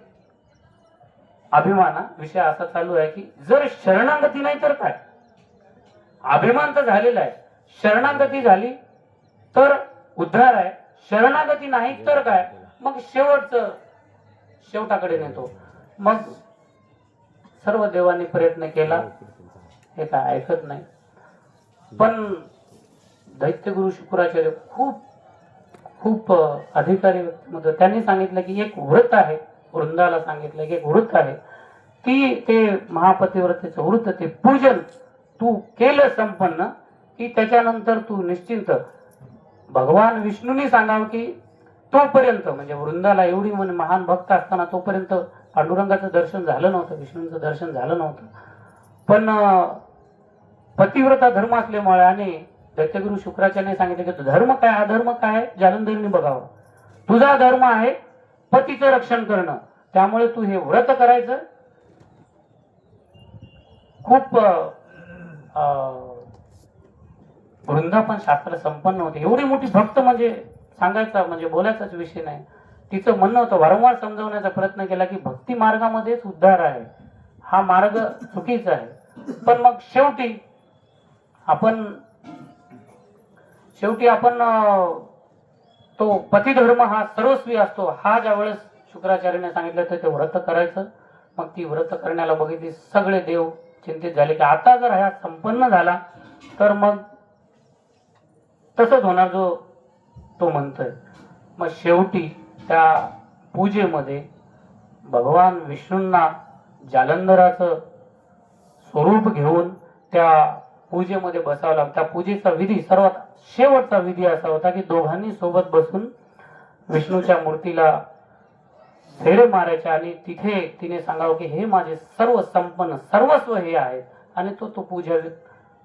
अभिमाना विषय असा चालू आहे की जर शरणागती नाही तर काय, अभिमान तर झालेला आहे, शरणागती झाली तर उद्धार आहे, शरणागती नाही तर काय, मग शेवटाकडे नेतो. मग सर्व देवांनी प्रयत्न केला, हे काय ऐकत नाही. पण दैत्यगुरु शुक्राचार्य खूप खूप अधिकारी व्यक्तिमत्व, त्यांनी सांगितलं की एक व्रत आहे, वृंदाला सांगितलं की एक व्रत आहे, ती ते महापतिव्रतेचं व्रत, ते पूजन तू केलं संपन्न की त्याच्यानंतर तू निश्चिंत. भगवान विष्णूंनी सांगावं की तोपर्यंत म्हणजे वृंदाला एवढी महान भक्त असताना तोपर्यंत पांडुरंगाचं दर्शन झालं नव्हतं, विष्णूंचं दर्शन झालं नव्हतं. पण पतिव्रता धर्म असल्यामुळे आणि दैत्यगुरु शुक्राचार्याने सांगितलं की धर्म काय अधर्म काय जालंधरने बघावं, तुझा धर्म आहे पतीचं रक्षण करणं, त्यामुळे तू हे व्रत करायचं. खूप वृंदा पण शास्त्र संपन्न होते, एवढी मोठी भक्त म्हणजे सांगायचा म्हणजे बोलायचाच विषय नाही. तिचं म्हणणं होतं, वारंवार समजावण्याचा प्रयत्न केला की भक्ती मार्गामध्येच उद्धार आहे, हा मार्ग चुकीचा आहे. पण मग शेवटी आपण तो पतिधर्म हा सर्वस्वी असतो, हा ज्यावेळेस शुक्राचार्याने सांगितलं तर ते व्रत करायचं. मग ती व्रत करण्याला बघितली, सगळे देव चिंतित झाले की आता जर हा संपन्न झाला तर मग तसंच होणार जो तो म्हणतोय. मग शेवटी त्या पूजेमध्ये भगवान विष्णूंना जालंधराचं स्वरूप घेऊन त्या पूजेमध्ये बसावं. त्या पूजेचा विधी सर्वात शेवटचा विधी असा होता की दोघांनी सोबत बसून विष्णूच्या मूर्तीला फेरे मारायचे आणि तिथे तिने सांगावं की हे माझे सर्व संपन्न सर्वस्व हे आहे, आणि तो पूजा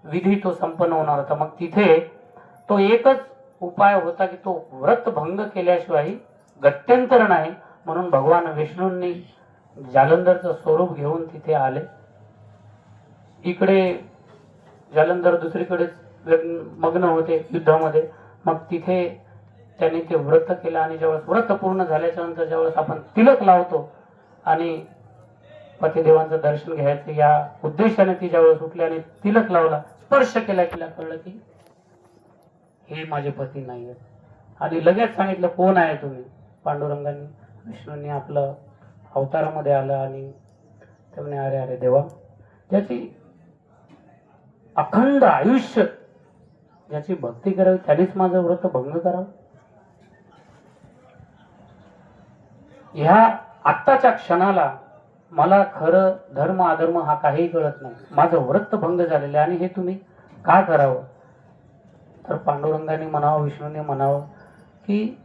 विधी तो संपन्न होणार होता. मग तिथे तो एकच उपाय होता की तो व्रत भंग केल्याशिवाय गत्यंतर नाही, म्हणून भगवान विष्णूंनी जालंधरचं स्वरूप घेऊन तिथे आले. इकडे जालंधर दुसरीकडे मग्न होते युद्धामध्ये. मग तिथे त्यांनी ते व्रत केलं आणि ज्यावेळेस व्रत पूर्ण झाल्याच्या नंतर ज्यावेळेस आपण तिलक लावतो आणि पतिदेवांचं दर्शन घ्यायचं या उद्देशाने ती ज्यावेळेस उठली आणि तिलक लावला, स्पर्श केला, तिला कळलं की हे माझे पती नाही आहेत. आणि लगेच सांगितलं कोण आहे तुम्ही. पांडुरंगांनी विष्णूंनी आपलं अवतारामध्ये आलं आणि ते म्हणे अरे अरे देवा, ज्याची अखंड आयुष्य ज्याची भक्ती करावी त्यानेच माझं व्रत भंग करावं. ह्या आत्ताच्या क्षणाला मला खरं धर्म अधर्म हा काही कळत नाही, माझं व्रत भंग झालेलं आहे आणि हे तुम्ही का करावं. तर पांडुरंगाने म्हणावं, विष्णूने म्हणावं की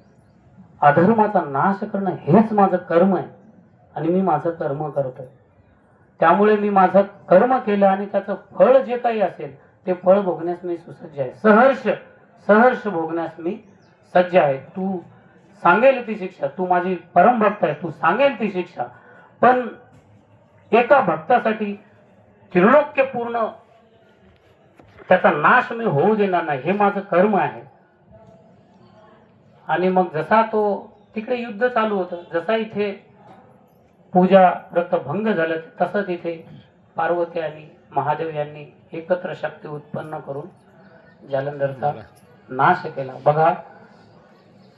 अधर्माचा नाश करणं हेच माझं कर्म आहे आणि मी माझं कर्म करतोय, त्यामुळे मी माझं कर्म केलं आणि त्याचं फळ जे काही असेल ते फळ भोगण्यास मी सुसज्ज आहे. सहर्ष सहर्ष भोगण्यास मी सज्ज आहे. तू सांगेल ती शिक्षा, तू माझी परमभक्त आहे, तू सांगेल ती शिक्षा, पण एका भक्तासाठी त्रिलोक्यपूर्ण त्याचा नाश मी होऊ देणार नाही, हे माझं कर्म आहे. आणि मग जसा तो तिकडे युद्ध चालू होतं, जसा इथे पूजा व्रत भंग झालं, तसंच इथे पार्वती आणि महादेव यांनी एकत्र शक्ती उत्पन्न करून जालंधरचा नाश केला. बघा,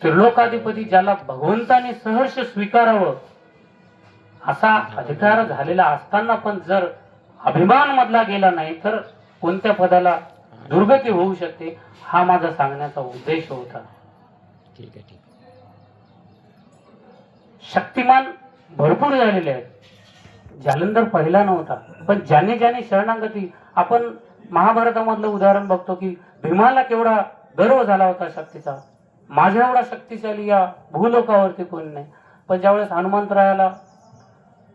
त्रिलोकाधिपती ज्याला भगवंताने सहर्ष स्वीकारावं असा अधिकार झालेला असताना पण जर अभिमान मधला गेला नाही तर कोणत्या पदाला दुर्गती होऊ शकते, हा माझा सांगण्याचा उद्देश होता. ठीक आहे, ठीक. शक्तिमान भरपूर झालेले आहेत. जालंधर पहिला नव्हता, पण ज्याने ज्याने शरणागती, आपण महाभारतामधलं उदाहरण बघतो की भीमाला केवढा गर्व झाला होता शक्तीचा, माझ्या एवढा शक्तिशाली या भूलोकावरती कोणी नाही. पण ज्यावेळेस हनुमंतरायाला,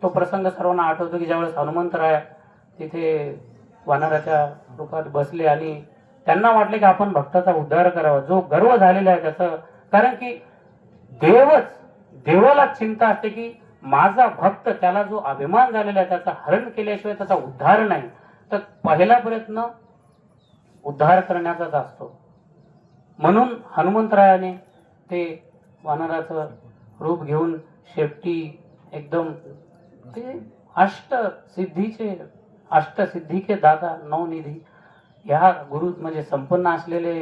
तो प्रसंग सर्वांना आठवतो की ज्यावेळेस हनुमंतराय तिथे वानराच्या रूपात बसले आणि त्यांना वाटले की आपण भक्ताचा उद्धार करावा, जो गर्व झालेला आहे त्याचं, कारण की देवाला चिंता असते की माझा भक्त, त्याला जो अभिमान झालेला आहे त्याचा हरण केल्याशिवाय त्याचा उद्धार नाही. तर पहिला प्रयत्न उद्धार करण्याचाच असतो. म्हणून हनुमंतरायाने ते वानराचं रूप घेऊन शेपटी एकदम ते अष्टसिद्धीचे दादा नवनिधी ह्या गुरु म्हणजे संपन्न असलेले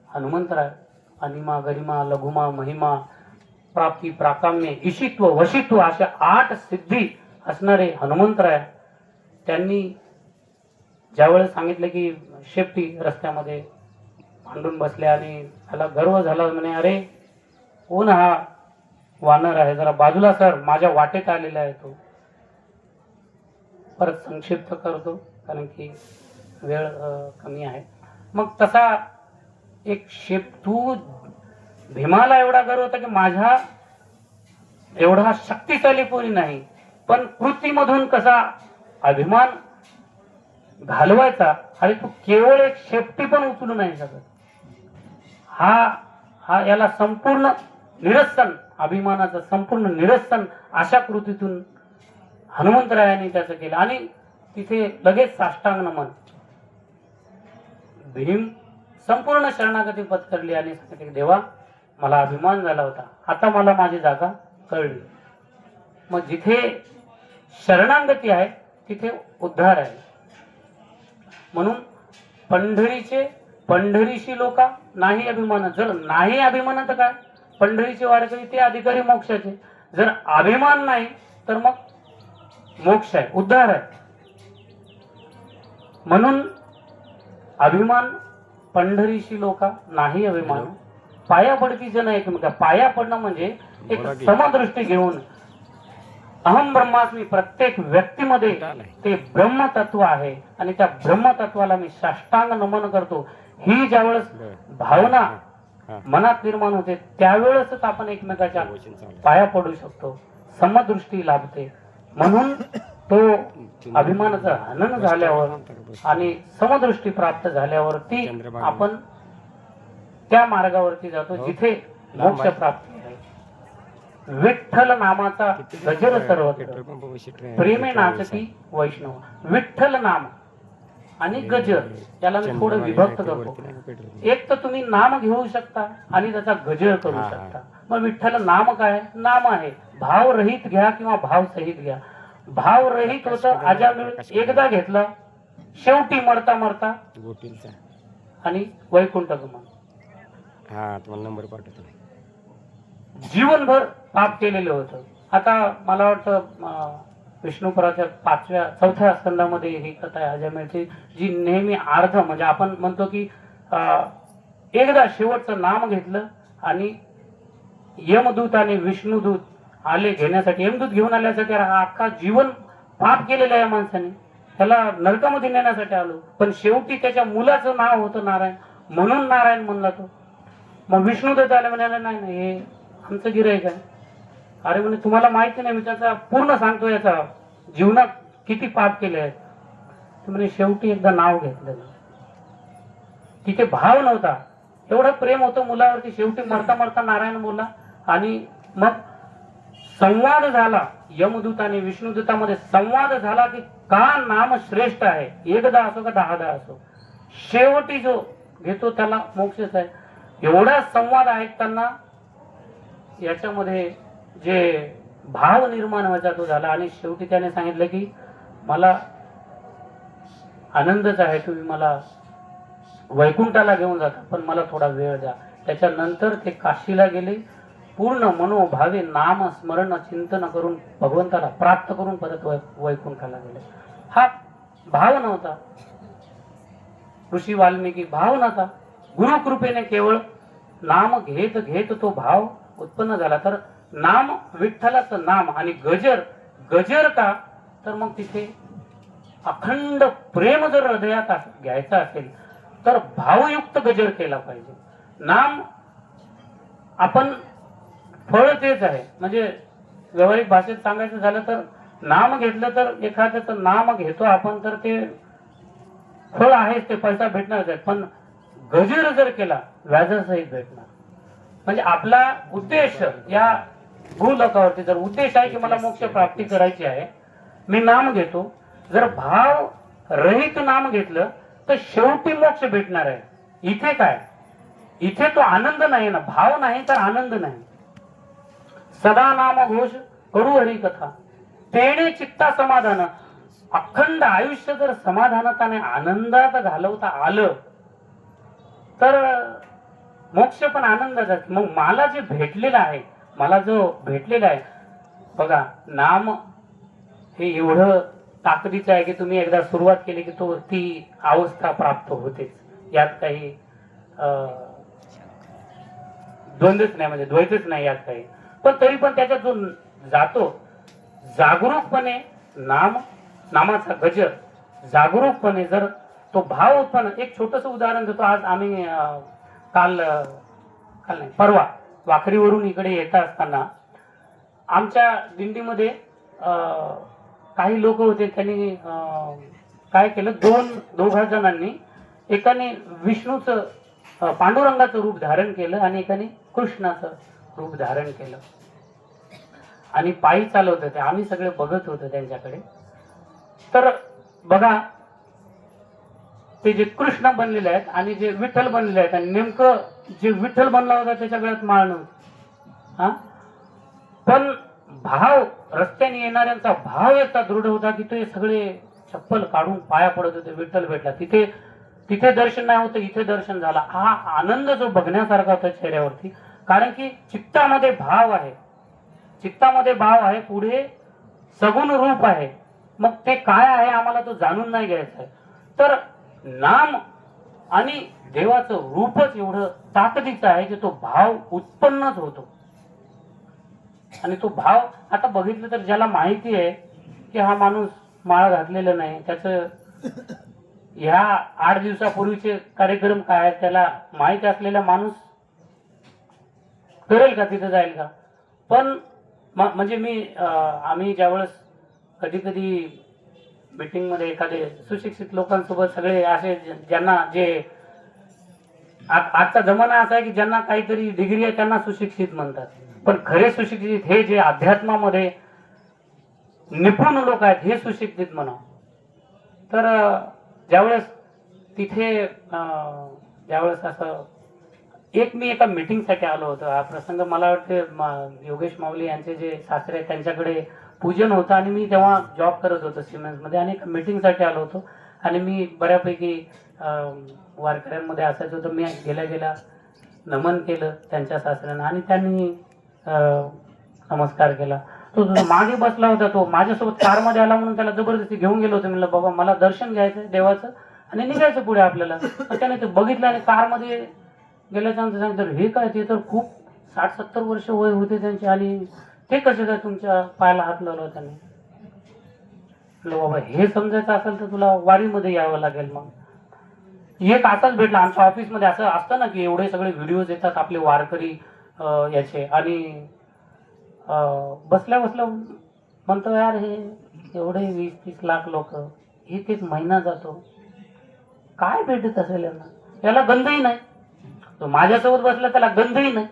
हनुमंतराय, अनिमा गरिमा लघुमा महिमा प्राप्ती प्राकाम्य ईशित्व वशित्व अशा 8 सिद्धी असणारे हनुमंतराय, त्यांनी ज्यावेळेस सांगितलं की शेपटी रस्त्यामध्ये भांडून बसले आणि त्याला गर्व झाला, म्हणे अरे कोण हा वानर आहे, जरा बाजूला सर, माझ्या वाटेत आलेला आहे तो. परत संक्षिप्त करतो कारण की वेळ कमी आहे. मग तसा एक तू भीमाला एवढा गर्व होता की माझ्या एवढा शक्तिशाली कोणी नाही, पण कृतीमधून कसा अभिमान घालवायचा, आणि तू केवळ एक शेपटी पण उचलू नाही शकत, हा याला संपूर्ण निरसन, अभिमानाचं संपूर्ण निरसन अशा कृतीतून हनुमंतरायांनी त्याचं केलं. आणि तिथे लगेच साष्टांग नमन, भीम संपूर्ण शरणागती पत्करली आणि सांगितले की देवा, मला अभिमान झाला होता, आता मला माझी जागा कळली. मग जिथे शरणागती आहे तिथे उद्धार आहे. म्हणून पंढरीशी लोका नाही अभिमान. जर नाही अभिमान तर काय, पंढरीचे वारकरी ते अधिकारी मोक्षाचे. जर अभिमान नाही तर मग मोक्ष आहे, उद्धार आहे. म्हणून अभिमान पंढरीशी लोका नाही अभिमान, पाया पडती जन एकमेका. पाया पडणं म्हणजे एक समदृष्टी घेऊन अहम ब्रह्मास्मी, प्रत्येक व्यक्तीमध्ये ते ब्रह्मतत्व आहे आणि त्या ब्रह्मतत्वाला मी साष्टांग नमन करतो. ही ज्यावेळेस भावना मनात निर्माण होते त्यावेळेसच आपण एकमेकाच्या पाया पडू शकतो, समदृष्टी लाभते. म्हणून तो अभिमानाचं हनन झाल्यावर आणि समदृष्टी प्राप्त झाल्यावरती आपण त्या मार्गावरती जातो जिथे मोक्ष प्राप्ती आहे. विठ्ठल नामाचा गजर सर्वत्र, प्रेमे नाचती वैष्णव. विठ्ठल नाम आणि गजर याला मी थोडं विभक्त करतो. एक तर तुम्ही नाम घेऊ शकता आणि त्याचा गजर करू शकता. मग विठ्ठल नाम काय? नाम आहे भाव रहित घ्या किंवा भाव सहित घ्या. भाव रहित होतं आजा मिळून एकदा घेतला, शेवटी मरता मरता आणि वैकुंठ गमन. हा, तुम्हाला नंबर पाठवतो. जीवनभर पाप केलेलं होतं. आता मला वाटतं विष्णुपुराच्या 4थ्या स्कंदामध्ये ही कथा आहे अजमेरची, जी नेहमी अर्ध म्हणजे आपण म्हणतो की एकदा शेवटचं नाम घेतलं आणि यमदूत आणि विष्णुदूत आले घेण्यासाठी, यमदूत घेऊन आल्यासाठी अख्खा जीवन पाप केलेलं आहे माणसाने, त्याला नरकामध्ये नेण्यासाठी आलो. पण शेवटी त्याच्या मुलाचं नाव होतं नारायण, म्हणून नारायण म्हणला तो. मग विष्णुदूत आले म्हणाले नाही नाही हे आमचं गिऱ्हाईक आहे. अरे म्हणे तुम्हाला माहिती नाही, मी त्याचा पूर्ण सांगतो याचा जीवनात किती पाप केले आहेत. म्हणे शेवटी एकदा नाव घेतलं, तिथे भाव नव्हता. एवढं प्रेम होतं मुलावरती. शेवटी मरता मरता नारायण बोलला आणि मग संवाद झाला. यमदूत आणि विष्णुदूतामध्ये संवाद झाला की का नाम श्रेष्ठ आहे, एकदा असो का 10दा असो, शेवटी जो घेतो त्याला मोक्षच आहे. एवढा संवाद ऐकताना याच्यामध्ये जे भाव निर्माण व्हायचा तो झाला आणि शेवटी त्याने सांगितलं की मला आनंदच आहे, तुम्ही मला वैकुंठाला घेऊन जाता पण मला थोडा वेळ द्या. त्याच्यानंतर ते काशीला गेले. पूर्ण मनोभावे नाम स्मरण चिंतन करून भगवंताला प्राप्त करून परत वैकुंठाला गेले. हा भाव नव्हता, ऋषी वाल्मिकी भाव नव्हता. गुरु कृपेने केवळ नाम घेत घेत तो भाव उत्पन्न झाला. तर नाम विठ्ठलाचं नाम आणि गजर, गजर का तर मग तिथे अखंड प्रेम जर हृदयात घ्यायचं असेल तर भावयुक्त गजर केला पाहिजे. नाम आपण फळ तेच आहे. म्हणजे व्यावहारिक भाषेत सांगायचं झालं तर नाम घेतलं तर एखाद्याचं नाम घेतो आपण तर ते फळ आहेच, ते पैसा भेटणारच आहे. पण गजर जर केला व्याजासहित भेटणार. म्हणजे आपला उद्देश या भूलोकावरती जर उद्देश आहे की मला मोक्ष प्राप्ती करायची आहे, मी नाम घेतो, जर भाव रहित नाम घेतलं तर शेवटी मोक्ष भेटणार आहे. इथे काय, इथे तो आनंद नाही ना, भाव नाही तर आनंद नाही. सदा नाम घोष करू हरी कथा तेणे चित्ता समाधान. अखंड आयुष्य जर समाधानाने आनंदात घालवता आलं तर मोक्ष पण आनंदाचा. मग मला जे भेटलेलं आहे, मला जो भेटलेला आहे बघा, नाम हे एवढं ताकदीचं आहे की तुम्ही एकदा सुरुवात केली की तो ती अवस्था प्राप्त होतेच. यात काही द्वंद्वच नाही, म्हणजे द्वैतच नाही यात काही. पण तरी पण त्याच्यात जो जातो जागरूकपणे नामाचा गजर जागरूकपणे जर तो भाव उत्पन्न. एक छोटस उदाहरण देतो. आज आम्ही काल नाही परवा वाखरीवरून इकडे येत असताना आमच्या दिंडीमध्ये काही लोक होते. त्यांनी काय केलं, दोघा जणांनी, एकाने विष्णूचं पांडुरंगाचं रूप धारण केलं आणि एकाने कृष्णाचं रूप धारण केलं आणि पायी चालवत होते. आम्ही सगळे बघत होतो त्यांच्याकडे. तर बघा, ते जे कृष्ण बनलेले आहेत आणि जे विठ्ठल बनलेले आहेत, आणि नेमकं जे विठ्ठल बनला होता त्याच्या गळ्यात माळ नव्हती. हा, पण भाव, रस्त्याने येणाऱ्यांचा भाव याचा दृढ होता की ते सगळे चप्पल काढून पाया पडत होते. विठ्ठल भेटला, तिथे दर्शन नाही होतं, इथे दर्शन झाला. हा आनंद जो बघण्यासारखा होता चेहऱ्यावरती, कारण की चित्तामध्ये भाव आहे, चित्तामध्ये भाव आहे, पुढे सगुण रूप आहे. मग ते काय आहे आम्हाला तो जाणून नाही घ्यायचा आहे. तर नाम आणि देवाचं रूपच एवढं ताकदीचं आहे की तो भाव उत्पन्नच होतो. आणि तो भाव आता बघितलं तर ज्याला माहिती आहे की हा माणूस माळ घातलेला नाही, त्याचं ह्या 8 दिवसापूर्वीचे कार्यक्रम काय आहेत त्याला माहिती असलेला माणूस करेल का, तिथे जाईल का? पण म्हणजे आम्ही ज्यावेळेस कधी कधी मीटिंग मध्ये एखादे सुशिक्षित लोकांसोबत सगळे असे ज्यांना जे आजचा जमाना असा आहे की ज्यांना काहीतरी डिग्री आहे त्यांना सुशिक्षित म्हणतात. पण खरे सुशिक्षित हे जे अध्यात्मामध्ये निपुण लोक आहेत हे सुशिक्षित म्हणा. तर ज्यावेळेस तिथे ज्यावेळेस असं मी एका मीटिंगसाठी आलो होतो. हा प्रसंग मला वाटते योगेश माऊली यांचे जे सासरे आहेत त्यांच्याकडे पूजन होतं आणि मी तेव्हा जॉब करत होतो सिमेंट्समध्ये आणि एक मीटिंगसाठी आलो होतो. आणि मी बऱ्यापैकी वारकऱ्यांमध्ये असायचो, तर मी गेल्या नमन केलं त्यांच्या सासऱ्यांना आणि त्यांनी नमस्कार केला. तो मागे बसला होता, तो माझ्यासोबत कारमध्ये आला म्हणून त्याला जबरदस्ती घेऊन गेलो होतो. म्हणलं बाबा मला दर्शन घ्यायचं देवाचं आणि निघायचं पुढे आपल्याला. त्याने ते बघितलं आणि कारमध्ये गेल्याच्यानंतर सांगितलं, हे काय, ते तर खूप 60-70 वर्ष वय होते त्यांचे आणि ते कसे काय तुमच्या पायाला हात लावला त्याने. म्हटलं बाबा हे समजायचं असेल तर तुला वारीमध्ये यावं लागेल. मग एक असाच भेटला आमच्या ऑफिसमध्ये. असं असतं ना की एवढे सगळे व्हिडिओज येतात आपले वारकरी याचे, आणि बसल्या म्हणतो यार हे एवढे 20-30 लाख लोक, एक महिना जातो, काय भेटत असेल यांना, याला गंधही नाही. तो माझ्यासोबत बसला त्याला गंधही नाही.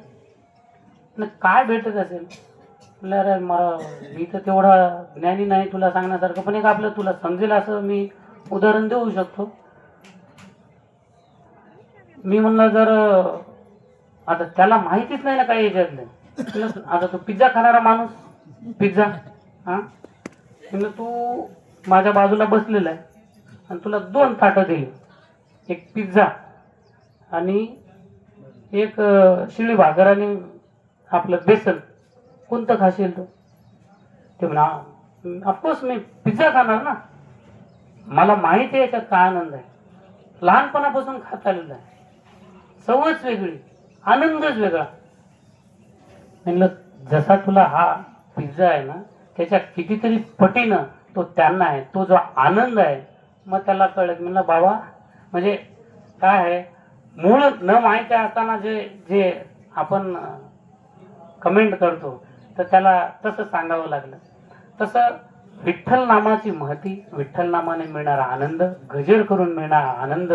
न काय भेटत असेल? म्हणलं अरे मला मी तर तेवढा ज्ञानी नाही तुला सांगण्यासारखं, पण एक आपलं तुला समजेल असं मी उदाहरण देऊ शकतो. मी म्हणलं जर आता त्याला माहितीच नाही ना काही याच्यातलं. आता तो पिझ्झा खाणारा माणूस, पिझ्झा हा म्हणलं तू माझ्या बाजूला बसलेला आहे आणि तुला 2 ताटं दिली, एक पिझ्झा आणि एक शिळी भाकर आणि आपलं बेसन, कोणतं खाशील तू? ते म्हणा ऑफकोर्स मी पिझ्झा खाणार ना, मला माहिती आहे याच्यात काय आनंद आहे, लहानपणापासून खात आलेला आहे, सवयच वेगळी, आनंदच वेगळा. म्हणलं जसा तुला हा पिझ्झा आहे ना त्याच्या कितीतरी पटीनं तो त्यांना आहे, तो जो आनंद आहे. मग त्याला कळलं. म्हणलं बाबा म्हणजे काय आहे, मूळ न माहिती असताना जे जे आपण कमेंट करतो तर त्याला तसं सांगावं लागलं. तसं विठ्ठल नामाची महती, विठ्ठल नामाने मिळणारा आनंद, गजर करून मिळणारा आनंद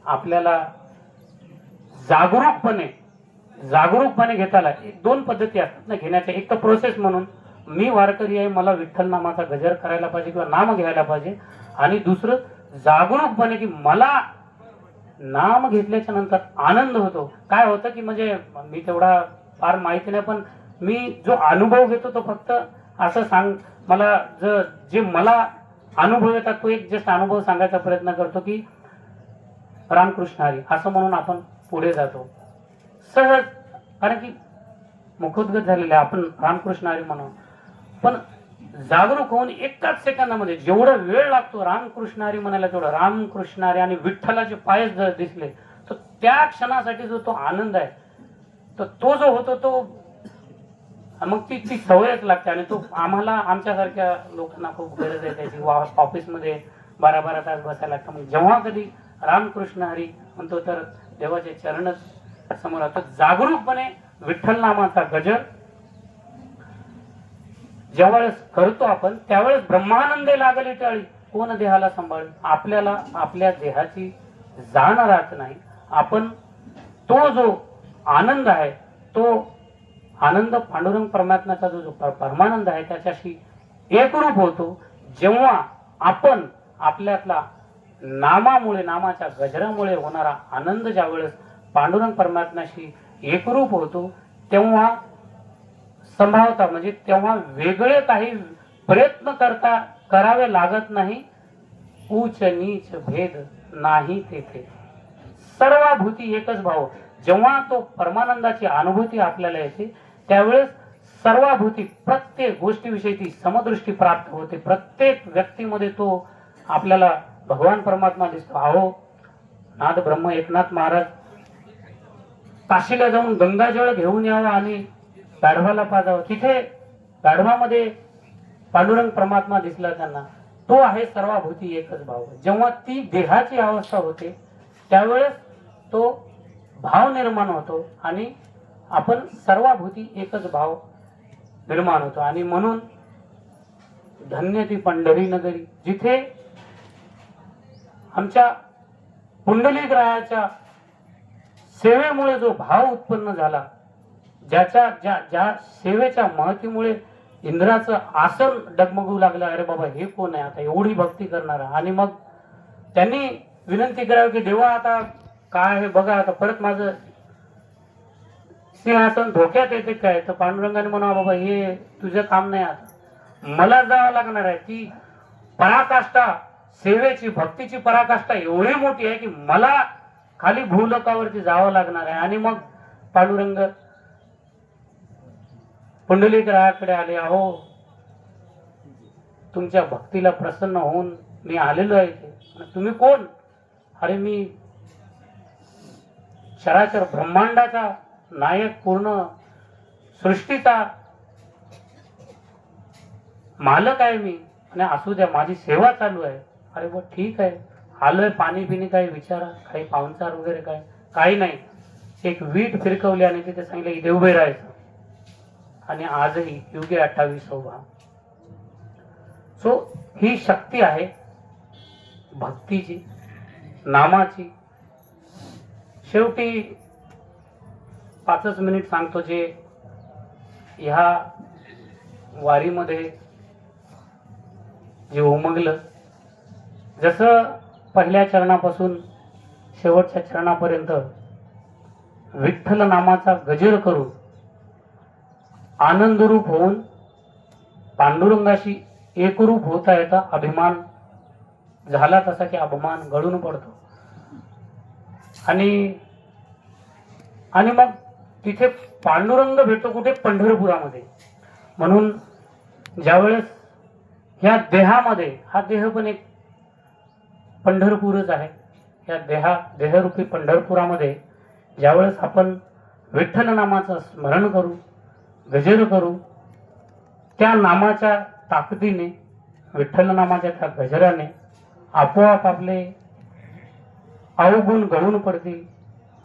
आपल्याला जागरूकपणे घेता आला. 2 पद्धती असतात ना घेण्याच्या. एक तर प्रोसेस म्हणून मी वारकरी आहे, मला विठ्ठल नामाचा गजर करायला पाहिजे किंवा नाम घ्यायला पाहिजे, आणि दुसरं जागरूकपणे की मला नाम घेतल्याच्या नंतर आनंद होतो. काय होतं की म्हणजे मी तेवढा फार माहिती नाही, पण मी जो अनुभव घेतो तो फक्त असं सांग, मला जे मला अनुभव येतात तो एक जस्ट अनुभव सांगायचा प्रयत्न करतो की रामकृष्ण हरी असं म्हणून आपण पुढे जातो सहज, कारण की मुखोद्गत झालेले आपण रामकृष्ण हरी म्हणून. पण जागरूक होऊन एकाच सेकंदामध्ये जेवढा वेळ लागतो रामकृष्ण हरी म्हणायला तेवढं रामकृष्ण हरी आणि विठ्ठलाचे पायच जर दिसले तर त्या क्षणासाठी जो तो आनंद आहे तर तो जो होतो तो मग ती सवयच लागते. आणि तो आम्हाला आमच्यासारख्या लोकांना खूप गरज आहे त्याची. ऑफिसमध्ये 12-12 तास बसायला लागतं. मग जेव्हा कधी रामकृष्ण हरी म्हणतो तर देवाचे चरणच समोर असतात. जागरूकपणे विठ्ठल नामाचा गजर ज्यावेळेस करतो आपण त्यावेळेस ब्रह्मानंदे लागली टाळी, कोण देहाला सांभाळेल. आपल्याला आपल्या देहाची जाण राहत नाही. आपण तो जो आनंद आहे तो आनंद पांडुरंग परमात्म्याचा जो परमानंद आहे त्याच्याशी एकरूप होतो जेव्हा आपण आपल्यातला नामामुळे, नामाच्या गजरामुळे होणारा आनंद ज्यावेळेस पांडुरंग परमात्म्याशी एकरूप होतो तेव्हा संभावता म्हणजे तेव्हा वेगळे काही प्रयत्न करावे लागत नाही. उच्च नीच भेद नाही तेथे, सर्वभूती एकच भाव. जेव्हा तो परमानंदाची अनुभूती आपल्याला येते त्यावेळेस सर्वभूती प्रत्येक गोष्टीविषयी समदृष्टी प्राप्त होते. प्रत्येक व्यक्तीमध्ये तो आपल्याला भगवान परमात्मा दिसतो. अहो नाथ ब्रह्म एकनाथ महाराज काशीला जाऊन गंगाजळ घेऊन यावं आणि गाढवाला पाजावं. तिथे गाढवामध्ये पांडुरंग परमात्मा दिसला त्यांना. तो आहे सर्वभूती एकच भाव. जेव्हा ती देहाची अवस्था होते त्यावेळेस तो भाव निर्माण होतो आणि आपण सर्वभूती एकच भाव निर्माण होतो. आणि म्हणून धन्य ती पंढरी नगरी, जिथे आमच्या पुंडलिकरायाच्या सेवेमुळे जो भाव उत्पन्न झाला, ज्या सेवेच्या महतीमुळे इंद्राचं आसन डगमगू लागलं. अरे बाबा हे कोण आहे आता एवढी भक्ती करणारा. आणि मग त्यांनी विनंती करावी की देवा आता काय आहे बघा, आता परत माझं सिंहासन धोक्यात येते काय. तर पांडुरंगाने म्हणा बाबा हे तुझं काम नाही, आता मला जावं लागणार आहे. ती पराकाष्ठा सेवेची, भक्तीची पराकाष्ठा एवढी मोठी आहे की मला खाली भूलोकावरती जावं लागणार आहे. आणि मग पांडुरंग पुंडलिकरायाकडे आले. अहो तुमच्या भक्तीला प्रसन्न होऊन मी आलेलो आहे. तुम्ही कोण? अरे मी चराचर ब्रह्मांडाचा नायक, पूर्ण सृष्टीचा मालक आहे मी, आणि असू द्या माझी सेवा चालू आहे. अरे बा ठीक आहे, आलोय, पाणी पिणी काही विचारा, काही पाहुणचार वगैरे काय? काही नाही. एक वीट फिरकवली आणि तिथे सांगितलं इथे उभे राहायचं. आणि आजही युगे 28वा. सो ही शक्ती आहे भक्तीची, नामाची. शेवटी 5च मिनिट सांगतो जे ह्या वारीमध्ये जे उमगलं, जसं पहिल्या चरणापासून शेवटच्या चरणापर्यंत विठ्ठल नामाचा गजर करून आनंदरूप होऊन पांडुरंगाशी एकरूप होता येता अभिमान झाला, तसा की अभिमान गळून पडतो. आणि मग तिथे पांडुरंग भेटतो कुठे? पंढरपुरामध्ये. म्हणून ज्यावेळेस ह्या देहामध्ये, हा देह पण एक पंढरपूरच आहे, या देहरूपी पंढरपुरामध्ये ज्यावेळेस आपण विठ्ठल नामाचं स्मरण करू, गजर करू, त्या नामाच्या ताकदीने, विठ्ठल नामाच्या त्या गजराने आपोआप आपले अवगुण गळून पडतील,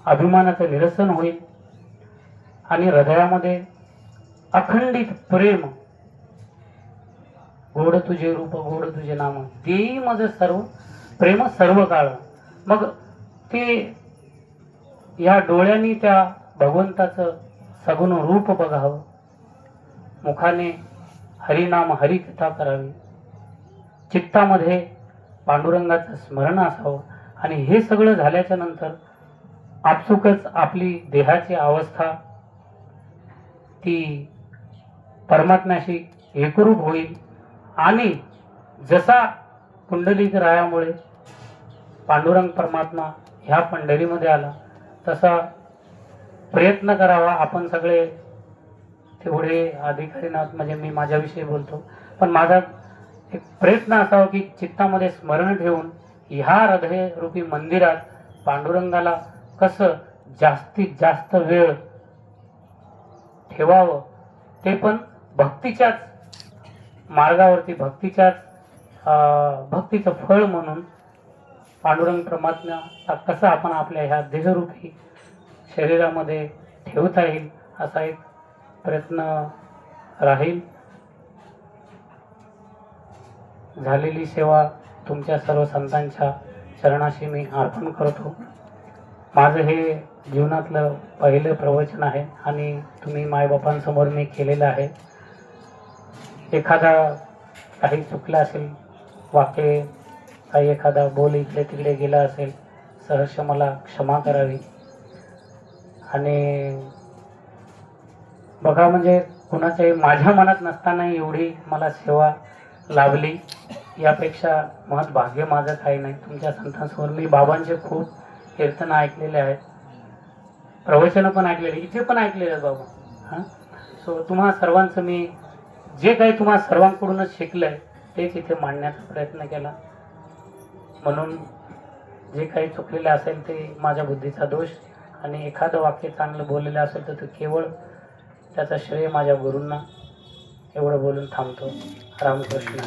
अभिमानाचं निरसन होईल आणि हृदयामध्ये अखंडित प्रेम, गोड तुझे रूप गोड तुझे नाम देई मज सर्व प्रेम सर्व काळ. मग ते या डोळ्यांनी त्या भगवंताचं सगुण रूप बघावं, मुखाने हरिनाम हरिकथा करावी, चित्तामध्ये पांडुरंगाचं स्मरण असावं. आणि हे सगळं झाल्याच्या नंतर आपसुकच आपली देहाची अवस्था ती परमात्म्याशी एकरूप होईल. आणि जसा पुंडलिक रायामुळे पांडुरंग परमात्मा ह्या पंढरीमध्ये आला, तसा प्रयत्न करावा. आपण सगळे तेवढे अधिकारी नाहीत, म्हणजे मी माझ्याविषयी बोलतो, पण माझा एक प्रयत्न असावा की चित्तामध्ये स्मरण ठेवून ह्या हृदय रूपी मंदिरात पांडुरंगाला कसं जास्तीत जास्त वेळ ठेवावं, ते पण भक्तीच्याच मार्गावरती, भक्तीचं फळ म्हणून पांडुरंग परमात्मा कसं आपण आपल्या ह्या देहरूपी शरीरामध्ये ठेवता येईल, असा एक प्रयत्न राहील. झालेली सेवा तुमच्या सर्व संतांच्या चरणाशी मी अर्पण करतो. माझं हे जीवनातलं पहिलं प्रवचन आहे आणि तुम्ही मायबापांसमोर मी केलेलं आहे. एखादा काही चुकलं असेल, वाक्य काही एखादा बोल इकडे तिकडे गेला असेल, सहर्ष मला क्षमा करावी. आणि बघा, म्हणजे कुणाच्याही माझ्या मनात नसताना एवढी मला सेवा लाभली, यापेक्षा महत् भाग्य माझं काही नाही. तुमच्या संतांसमोर मी बाबांचे खूप कीर्तन ऐकलेले आहेत, प्रवचन पण ऐकलेले, इथे पण ऐकलेले आहेत बाबा. सो तुम्हा सर्वांचं मी जे काही तुम्हा सर्वांकडूनच शिकलंय तेच इथे मांडण्याचा प्रयत्न केला. म्हणून जे काही चुकलेले असेल ते माझ्या बुद्धीचा दोष, आणि एखादं वाक्य चांगलं बोललेलं असेल तर ते केवळ त्याचा श्रेय माझ्या गुरूंना. एवढं बोलून थांबतो. रामकृष्ण.